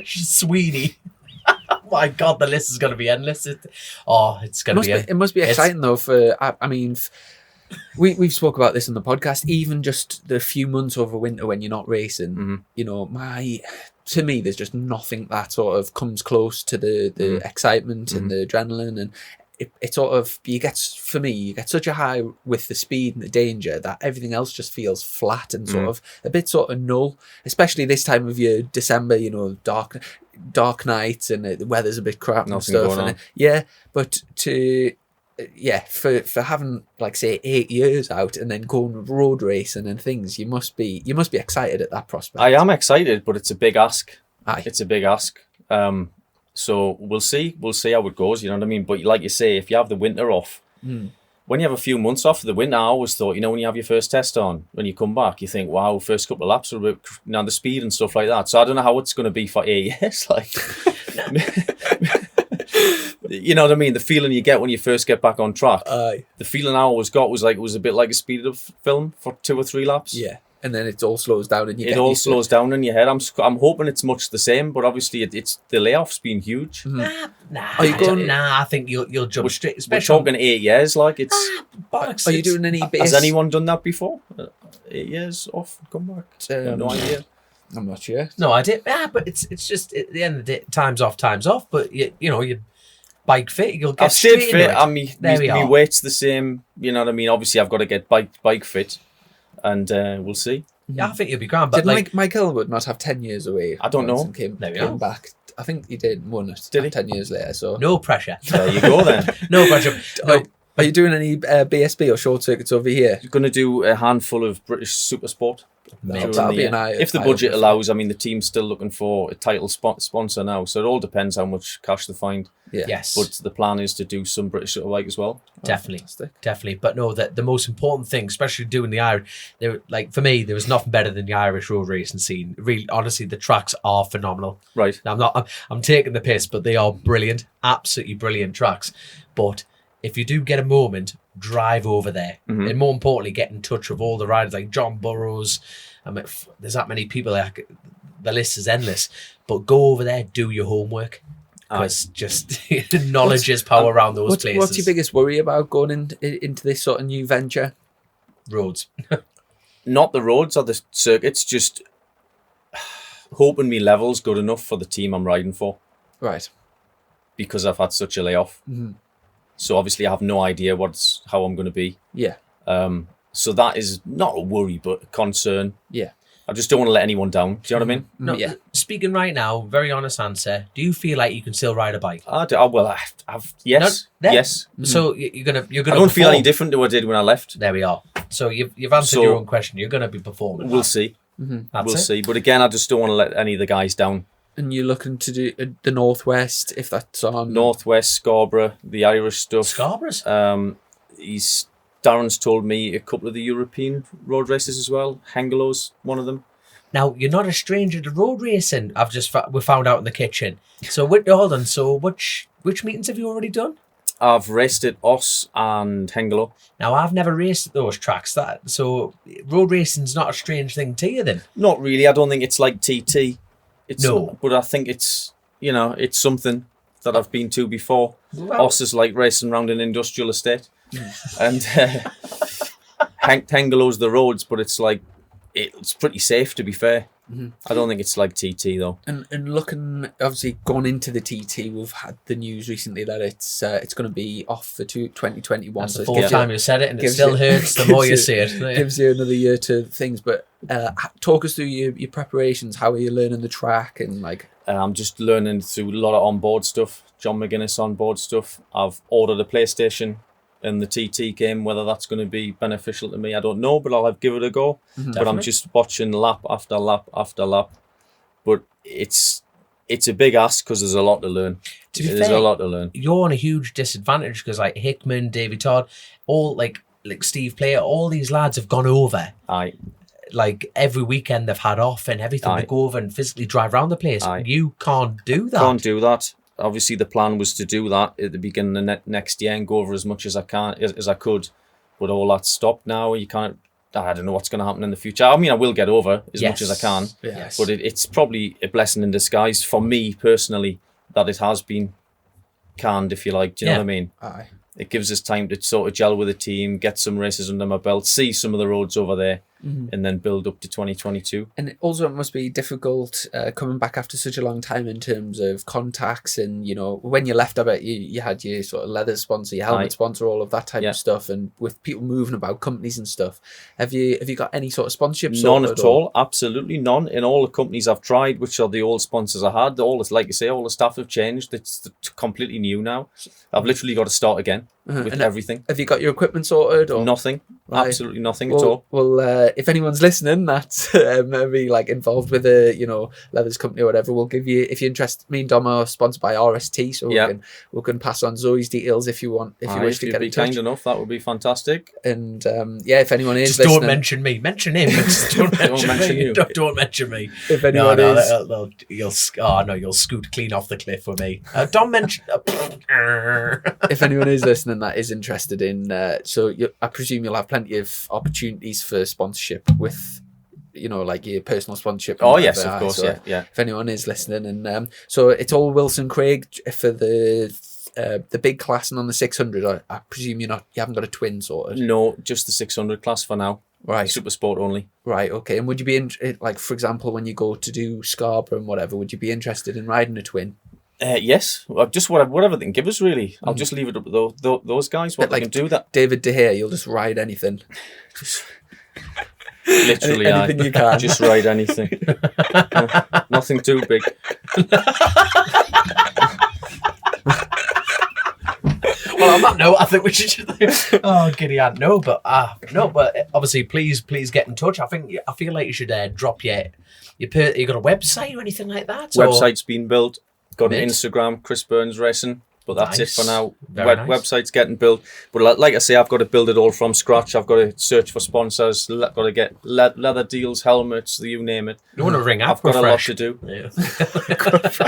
Sweeney. My God, the list is going to be endless. It's going to be. It must be exciting though. We've spoke about this on the podcast. Even just the few months over winter when you're not racing, you know, to me, there's just nothing that sort of comes close to the excitement and the adrenaline, and it sort of you get such a high with the speed and the danger that everything else just feels flat and sort of a bit sort of null. Especially this time of year, December, you know, dark nights and the weather's a bit crap and stuff. But for having like say 8 years out and then going road racing and things, you must be excited at that prospect. I am excited, but it's a big ask. Aye. It's a big ask. So we'll see how it goes. You know what I mean? But like you say, if you have the winter off, when you have a few months off of the winter, I always thought, you know, when you have your first test on, when you come back, you think, wow, first couple of laps are a bit, the speed and stuff like that. So I don't know how it's going to be for 8 years. Like. You know what I mean? The feeling you get when you first get back on track. The feeling I always got was like it was a bit like a speeded up film for 2 or 3 laps. Yeah, and then it all slows down and it all slows down in your head. I'm hoping it's much the same, but obviously it's the layoff's been huge. I think you'll jump straight. We're talking 8 years, like it's. Are you doing any? Has anyone done that before? 8 years off, come back. No idea. I'm not sure. No idea. But it's just at the end of the day, time's off. But you know you. Bike fit, you'll get straight into it. I mean, my weight's the same. You know what I mean? Obviously, I've got to get bike fit, and we'll see. Yeah, I think you'll be grand. But did Mike Elwood not have 10 years away? I don't know. Came back. I think he did. Won it. Did he? 10 years later. So no pressure. There you go then. No pressure. No. Are you doing any BSB or short circuits over here? You're going to do a handful of British Super Sport. That'll be an eye. If the budget allows, I mean, the team's still looking for a title sponsor now, so it all depends how much cash they find. Yeah. Yes. But the plan is to do some British Superbike as well. Definitely. But no, the most important thing, especially doing the Irish, for me, there was nothing better than the Irish road racing scene. Really, honestly, the tracks are phenomenal. Right. Now, I'm taking the piss, but they are brilliant, absolutely brilliant tracks. But if you do get a moment, drive over there. And more importantly, get in touch with all the riders like John Burrows. I mean, there's that many people there. The list is endless. But go over there, do your homework. because just knowledge is power around those places. What's your biggest worry about going into this sort of new venture? Roads? Not the roads or the circuits, just hoping me level's good enough for the team I'm riding for. Right. Because I've had such a layoff. Mm-hmm. So obviously I have no idea how I'm going to be. Yeah. So that is not a worry, but a concern. Yeah. I just don't want to let anyone down. Do you know what I mean? No, yeah. Speaking right now, very honest answer. Do you feel like you can still ride a bike? I've yes, yes. So you're gonna. I don't feel any different to what I did when I left. There we are. So you've answered your own question. You're gonna be performing. We'll see. We'll see. But again, I just don't want to let any of the guys down. And you're looking to do the Northwest, if that's on Northwest, Scarborough, the Irish stuff. Scarborough's. Darren's told me a couple of the European road races as well. Hengelo's one of them. Now you're not a stranger to road racing. We found out in the kitchen. So hold on. So which meetings have you already done? I've raced at Oss and Hengelo. Now I've never raced at those tracks. So road racing's not a strange thing to you then? Not really. I don't think it's like TT. No. But I think it's it's something that I've been to before. Well, Oss is like racing around an industrial estate. And Hengelo's the roads, but it's like it's pretty safe, to be fair. I don't think it's like TT though. And looking, obviously, going into the TT, we've had the news recently that it's going to be off for 2021. That's so the fourth time you said it, and it still hurts the gives more you you- say it. gives you another year to things. But talk us through your preparations. How are you learning the track and like? I'm just learning through a lot of onboard stuff. John McGuinness onboard stuff. I've ordered a PlayStation in the TT game. Whether that's going to be beneficial to me, I don't know, but I'll give it a go. But I'm Definitely. just watching lap after lap after lap. But it's a big ask because there's a lot to learn. To be There's fair, a lot to learn. you're on a huge disadvantage because like Hickman, Davy Todd, all like Steve Player, all these lads have gone over. Aye. Like every weekend they've had off and everything Aye. to go over and physically drive around the place. Aye. You can't do that. Can't do that. Obviously, the plan was to do that at the beginning of next year and go over as much as I could. But all that's stopped now. You can't. I don't know what's going to happen in the future. I mean, I will get over as much as I can. Yes. But it's probably a blessing in disguise for me personally that it has been canned, if you like. Do you know what I mean? Aye. It gives us time to sort of gel with the team, get some races under my belt, see some of the roads over there, and then build up to 2022. And it also must be difficult coming back after such a long time in terms of contacts and, when you left, I bet you had your sort of leather sponsor, your helmet Aye. sponsor, all of that type Yeah. of stuff. And with people moving about, companies and stuff, have you got any sort of sponsorships? None sorted at all. Absolutely none. In all the companies I've tried, which are the old sponsors I had, like you say, all the staff have changed. It's completely new now. I've literally got to start again with And everything. Have you got your equipment sorted? Or? Nothing. Right. Absolutely nothing at all. Well, if anyone's listening that's maybe like involved with a leathers company or whatever, we'll give you, if you're interested. Me and Dom are sponsored by RST, so we can pass on Zoe's details if you want, if you wish to get in touch. If you'd be kind enough, that would be fantastic. And if anyone is Just listening, don't mention me. Mention him. But just don't mention me. you. Don't mention me. if anyone is, You'll scoot clean off the cliff with me. Don't mention. if anyone is listening that is interested in, I presume you'll have plenty of opportunities for sponsorship with, like your personal sponsorship. and Oh yes, whatever. of course. So Yeah. If anyone is listening, and so it's all Wilson Craig for the big class, and on the 600, I presume you haven't got a twin sorted. No, just the 600 class for now. Right. Super sport only. Right. Okay. And would you be like, for example, when you go to do Scarborough and whatever, would you be interested in riding a twin? Yes, just whatever they can give us, really. I'll just leave it up to those guys, what they can do. That David De Gea, you'll just ride anything. literally, Anything you can. just ride anything. Nothing too big. Well, on that note, I think we should. Oh, giddy aunt, no, but obviously, please get in touch. I feel like you should drop you got a website or anything like that. Website's been built. Got an Mint. Instagram, Chris Burns Racing. But that's Nice. it for now. Very nice. Website's getting built. But like I say, I've got to build it all from scratch. I've got to search for sponsors. Got to get leather deals, helmets, you name it. You want to ring I've up? got a lot to do. Yeah.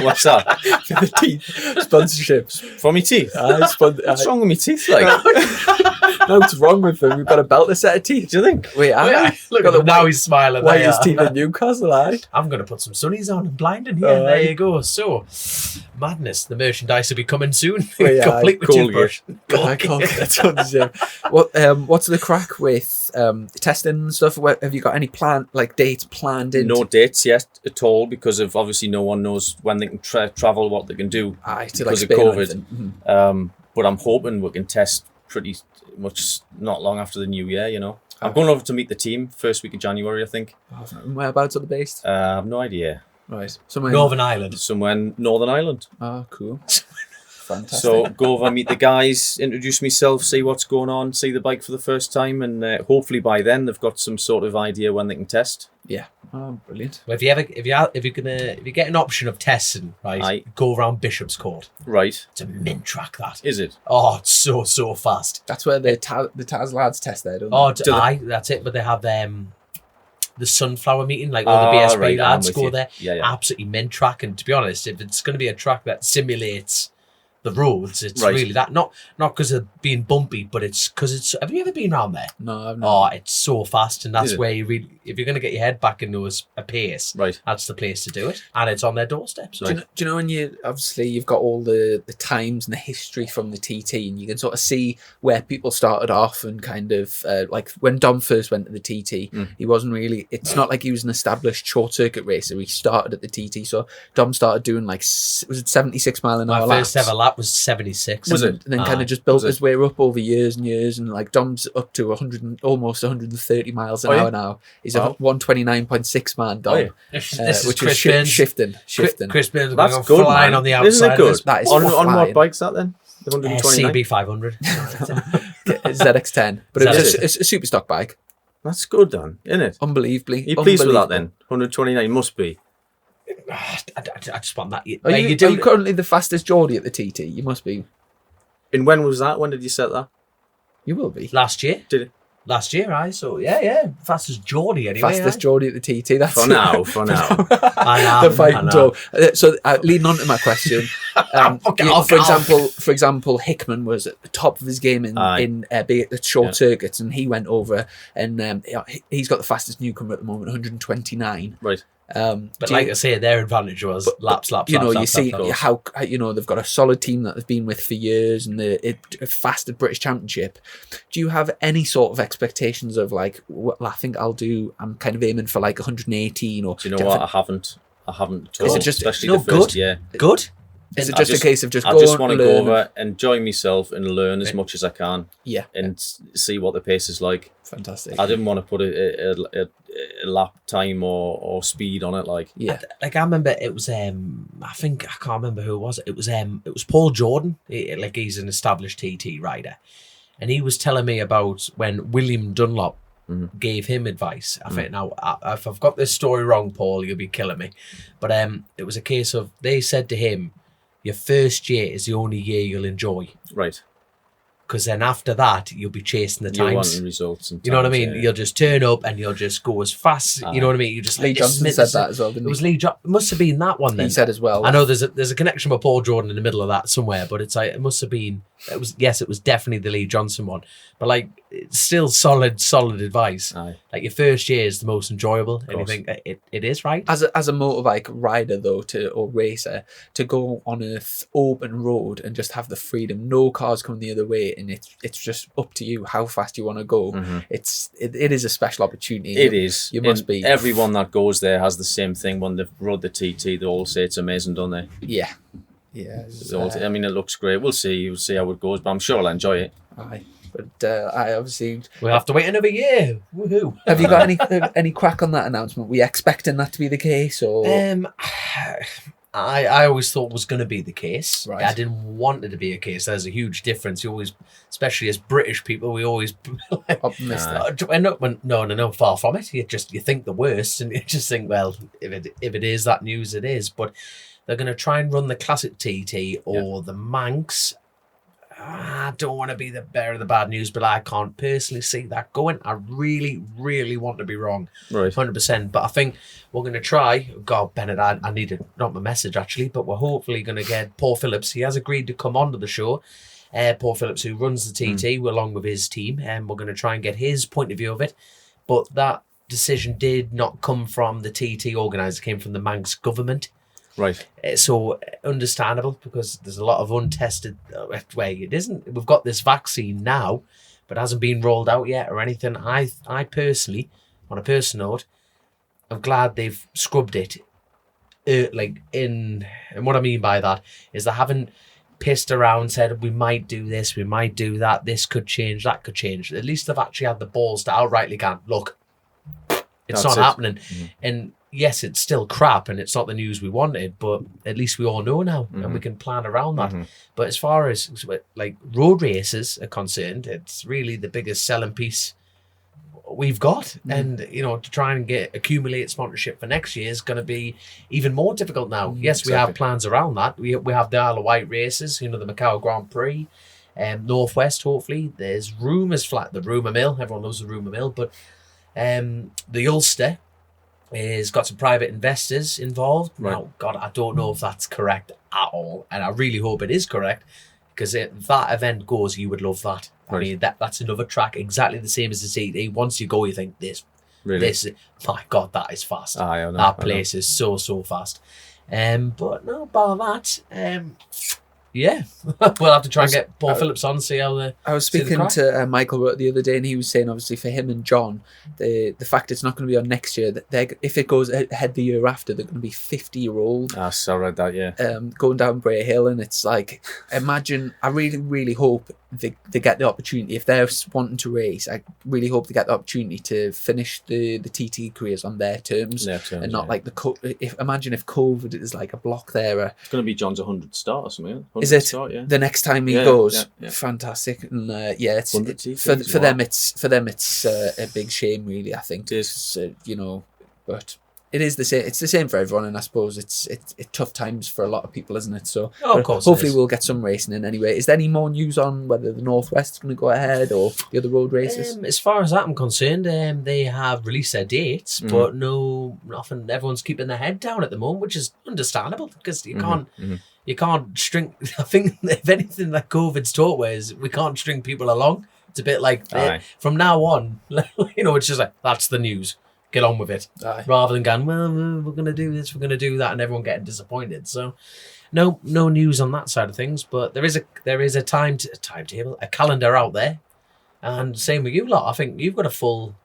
What's that? The teeth sponsorships. For me teeth? What's What's wrong with me teeth? Like, No, what's wrong with him? We've got a belter set of teeth. Do you think? Wait, Look at him, now he's smiling. Whitest teeth in Newcastle, aye. I'm going to put some sunnies on and blinding here. Oh, There aye. you go. So, madness. The merchandise will be coming soon. Wait, aye. Complete with toothbrush. I can't get on the gym. What's the crack with testing and stuff? Have you got any dates planned in? No dates yet at all because of obviously no one knows when they can travel, what they can do because of COVID. Mm-hmm. But I'm hoping we can test pretty much not long after the new year, you know. I'm going over to meet the team first week of January, I think. Whereabouts are they based? I have no idea. Right. Somewhere Northern Ireland. Somewhere in Northern Ireland. Oh, cool. Fantastic. So go over, meet the guys, introduce myself, see what's going on, see the bike for the first time, and hopefully by then they've got some sort of idea when they can test. Yeah. Oh, brilliant. Well, if you get an option of testing, right, Aye. go around Bishop's Court. Right. It's a mint track, that. Is it? Oh, it's so fast. That's where the Taz lads test there, don't they? Oh, that's it. But they have the sunflower meeting, like all the BSB right, lads go there. Yeah. Absolutely mint track. And to be honest, if it's going to be a track that simulates the roads, it's Right. really that. Not because of being bumpy, but it's because it's. Have you ever been around there? No, I've Oh, not. it's so fast, and that's Is it? where you really, if you're going to get your head back into a pace, Right. that's the place to do it. And it's on their doorstep. So Do you know when you've got all the times and the history from the TT, and you can sort of see where people started off and kind of like when Dom first went to the TT, he wasn't really. It's not like he was an established short circuit racer. He started at the TT, so Dom started doing was it 76 mile an hour my first laps? ever lap was 76. Was it? And then kind Aye. of just built Was it? his way up over years and years, and like Dom's up to 100, almost 130 miles an Oh, yeah? hour now. He's Wow. a 129.6 man Dom, Oh, yeah. This which is Chris is Burns. shifting. Chris Burns That's going good, flying man. on the Isn't outside. it good? That is On flying. what bike's that then? The 129? CB 500. ZX10, but ZX10. it's a super stock bike. That's good, Dan, isn't it? Unbelievably. You pleased with that unbelievable. then? 129 must be. I just want that. Are Like, you, you do are you currently the fastest Geordie at the TT? You must be. And when was that? When did you set that? You will be. last year. Did it? Last year, so yeah. Fastest Geordie anyway. Fastest Geordie at the TT. That's For now. I the fighting talk. So leading on to my question, for example, Hickman was at the top of his game in the short circuits, and he went over, and he's got the fastest newcomer at the moment, 129. Right. But like I say, their advantage was laps. You see how they've got a solid team that they've been with for years, and the fast at British Championship. Do you have any sort of expectations of like what I think I'll do? I'm kind of aiming for like 118 or. Do you know what? I haven't at all. Is it just especially the first year? Good. Is it just a case of I going? just want to go over, enjoy myself, and learn as much as I can. Yeah. And see what the pace is like. Fantastic. I didn't want to put a lap time or speed on it. Like, Yeah. Like I remember it was I can't remember who it was. It was Paul Jordan. He's an established TT rider, and he was telling me about when William Dunlop gave him advice. I think now if I've got this story wrong, Paul, you'll be killing me. But it was a case of they said to him, your first year is the only year you'll enjoy. right. Because then after that, you'll be chasing the You're times. wanting results. And You know what I times, mean? yeah. You'll just turn up and you'll just go as fast. You know what I mean? You just Lee let Johnson Smith said that as well, didn't It was he? Lee Johnson. It must have been that one then. He said as well. I know there's a connection with Paul Jordan in the middle of that somewhere, but it's like it must have been. It was definitely the Lee Johnson one. But like, it's still solid advice. Aye. Like your first year is the most enjoyable, and you think it is right. As a motorbike rider though, or racer, to go on an open road and just have the freedom, no cars coming the other way, and it's just up to you how fast you want to go. It is a special opportunity. It is. You must And be. Everyone that goes there has the same thing. When they've rode the TT, they all say it's amazing, don't they? Yeah. Yeah. So, I mean, it looks great. We'll see. We'll see how it goes, but I'm sure I'll enjoy it. Aye. But I obviously. We'll have to wait another year. Woohoo! Have you got any crack on that announcement? Were you expecting that to be the case, or? I always thought was going to be the case. Right. I didn't want it to be a case. There's a huge difference. You always, especially as British people, we always Optimistic. No, far from it. You think the worst, and you just think, well, if it is that news, it is. But they're going to try and run the classic TT or the Manx. I don't want to be the bearer of the bad news, but I can't personally see that going. I really, really want to be wrong. Right. 100%. But I think we're going to try. God, Bennett, I need it. Not my message, actually, but we're hopefully going to get Paul Phillips. He has agreed to come onto the show. Paul Phillips, who runs the TT, along with his team, and we're going to try and get his point of view of it. But that decision did not come from the TT organiser, it came from the Manx government. Right. So understandable, because there's a lot of untested way. It isn't. We've got this vaccine now, but it hasn't been rolled out yet or anything. I personally, on a personal note, I'm glad they've scrubbed it. And what I mean by that is they haven't pissed around, said we might do this, we might do that, this could change, that could change. At least they've actually had the balls to outrightly go, look, it's not happening. Mm-hmm. And yes, it's still crap and it's not the news we wanted, but at least we all know now and we can plan around that. But as far as like road races are concerned, it's really the biggest selling piece we've got. And to try and accumulate sponsorship for next year is going to be even more difficult now. Yes, we have plans around that. We have the Isle of Wight races, the Macau Grand Prix, Northwest, hopefully. There's rumours the rumour mill, everyone loves the rumour mill, but the Ulster has got some private investors involved. Right. Now, God, I don't know if that's correct at all, and I really hope it is correct, because if that event goes, you would love that. Right. I mean, that's another track exactly the same as the TT. Once you go, you think this, my God, that is fast. That place is so fast. But no, bar that, yeah, we'll have to try and get Paul Phillips on, see how the. I was speaking to Michael the other day, and he was saying, obviously, for him and John, the fact it's not going to be on next year, that if it goes ahead the year after, they're going to be 50-year-old. I saw read that, yeah. Going down Bray Hill, and it's like, imagine. I really, really hope they get the opportunity. If they're wanting to race, I really hope they get the opportunity to finish the TT careers on their terms, and not like imagine if COVID is like a block there. It's going to be John's 100 start or something. Is it start, the next time he goes? Yeah. Fantastic, and it's for them. It's a big shame, really. I think it's but it is the same. It's the same for everyone, and I suppose it's tough times for a lot of people, isn't it? So of course, hopefully we'll get some racing in anyway. Is there any more news on whether the Northwest is going to go ahead or the other road races? As far as I'm concerned, they have released their dates, but nothing. Everyone's keeping their head down at the moment, which is understandable, because you can't. You can't string. I think if anything that COVID's taught is we can't string people along. It's a bit like from now on, it's just like that's the news. Get on with it, rather than going, well, we're going to do this, we're going to do that, and everyone getting disappointed. So, no news on that side of things. But there is a timetable, a calendar out there, and same with you lot. I think you've got a full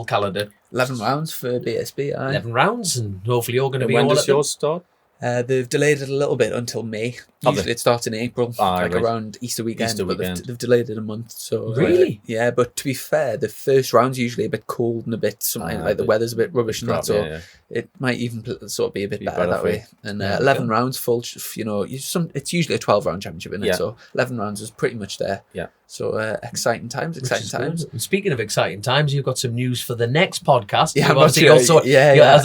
calendar. 11 rounds for BSB. 11 rounds, and hopefully you're going to be. When does yours start? They've delayed it a little bit until May. Usually it starts in April, around Easter weekend. But they've delayed it a month. So really, yeah. But to be fair, the first round's usually a bit cold and a bit something like the weather's a bit rubbish and that. So it might even sort of be a bit better that way. And 11 rounds full. It's usually a 12-round championship, isn't it? So 11 rounds is pretty much there. Yeah. So exciting times. And speaking of exciting times, you've got some news for the next podcast. Yeah, I'm not sure.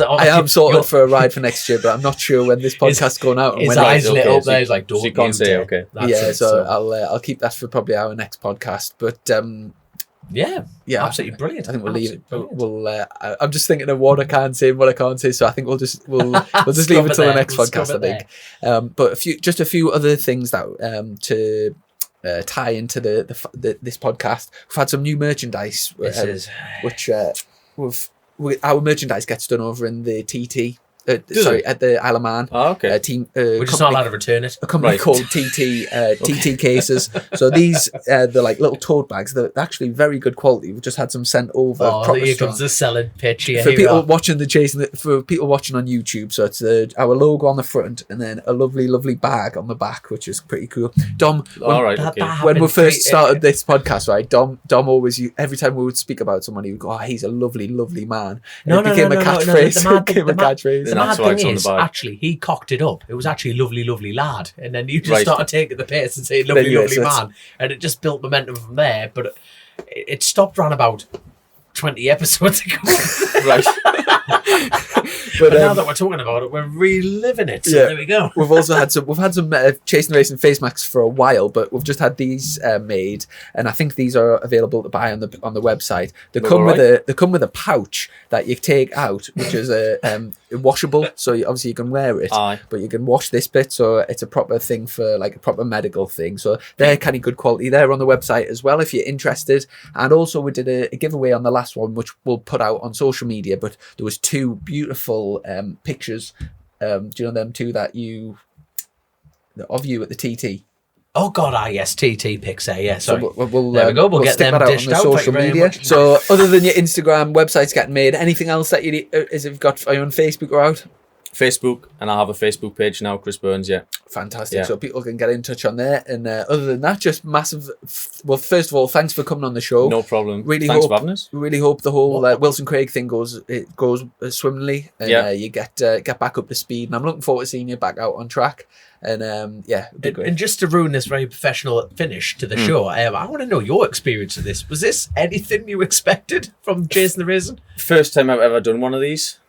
I am sorted for a ride for next year, but I'm not sure when this podcast's going out. His eyes lit up there. He's like, "Don't you can't say okay." So I'll keep that for probably our next podcast. But yeah, absolutely brilliant. I think we'll leave it. I'm just thinking of what I can say and what I can't say, so I think we'll just leave it till the next podcast. I think. But a few other things that to. Tie into this podcast. We've had some new merchandise, which our merchandise gets done over in the TT. At the Isle of Man. Oh, okay. Team. We're just not allowed to return it. A company called TT cases. So these they're like little tote bags. They're actually very good quality. We've just had some sent over. Oh, here comes the selling pitch here. For people watching for people watching on YouTube. So it's our logo on the front and then a lovely bag on the back, which is pretty cool. Dom, when we first started this podcast, right? Dom always, every time we would speak about someone, he would go, "Oh, he's a lovely man." And it became a catchphrase. The mad thing is, actually, he cocked it up. It was actually lovely lad. And then you just started taking the piss and saying lovely man. And it just built momentum from there. But it stopped around about 20 episodes ago. Right. But now that we're talking about it, we're reliving it. So there we go. We've also had some Chasing the Racing face masks for a while, but we've just had these made, and I think these are available to buy on the website. They come with a pouch that you take out, which is washable, so obviously you can wear it, but you can wash this bit, so it's a proper thing for like a proper medical thing. So they're kind of good quality. They're on the website as well if you're interested. And also we did a giveaway on the last one, which we'll put out on social media, but there was 2 beautiful pictures. Do you know them 2 of you at the TT? Oh God, yes, TT pics there. Yeah, sorry. So we'll there we go. We'll get them dished out on the social media. So other than your Instagram, websites getting made, anything else that you've got? Are you on Facebook or out? Facebook, and I have a Facebook page now, Chris Burns. Yeah, fantastic. Yeah. So people can get in touch on there. And other than that, just massive. Well, first of all, thanks for coming on the show. No problem. Thanks for having us. Really hope the whole Wilson Craig thing goes swimmingly, and you get back up to speed. And I'm looking forward to seeing you back out on track. And it'd be great. And just to ruin this very professional finish to the show, I want to know your experience of this. Was this anything you expected from Chasing the Racing? First time I've ever done one of these.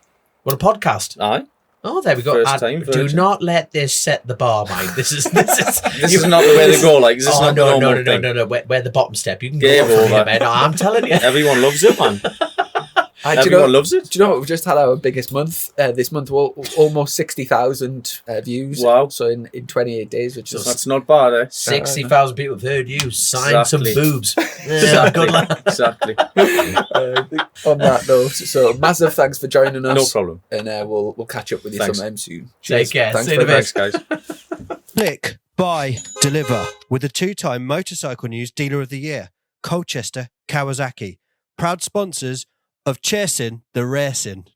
What, a podcast? Aye. Oh, there we go. First time, do not let this set the bar, mate. This is this is not the way to go. Like, this is not no, the normal thing. No. We're the bottom step. You can Game go from over. here, man. No, I'm telling you. Everyone loves it, man. Everyone loves it. Do you know what? We've just had our biggest month this month. Almost 60,000 views. Wow! So in 28 days, which is that's not bad. 60,000 people have heard you sign some boobs. Exactly. Good luck. Exactly. On that note, so massive thanks for joining us. No problem. And we'll catch up with you sometime soon. Take care. Thanks See you in a bit. Thanks, guys. Click, buy, deliver with the 2-time Motorcycle News Dealer of the Year, Colchester, Kawasaki. Proud sponsors of Chasing the Racing.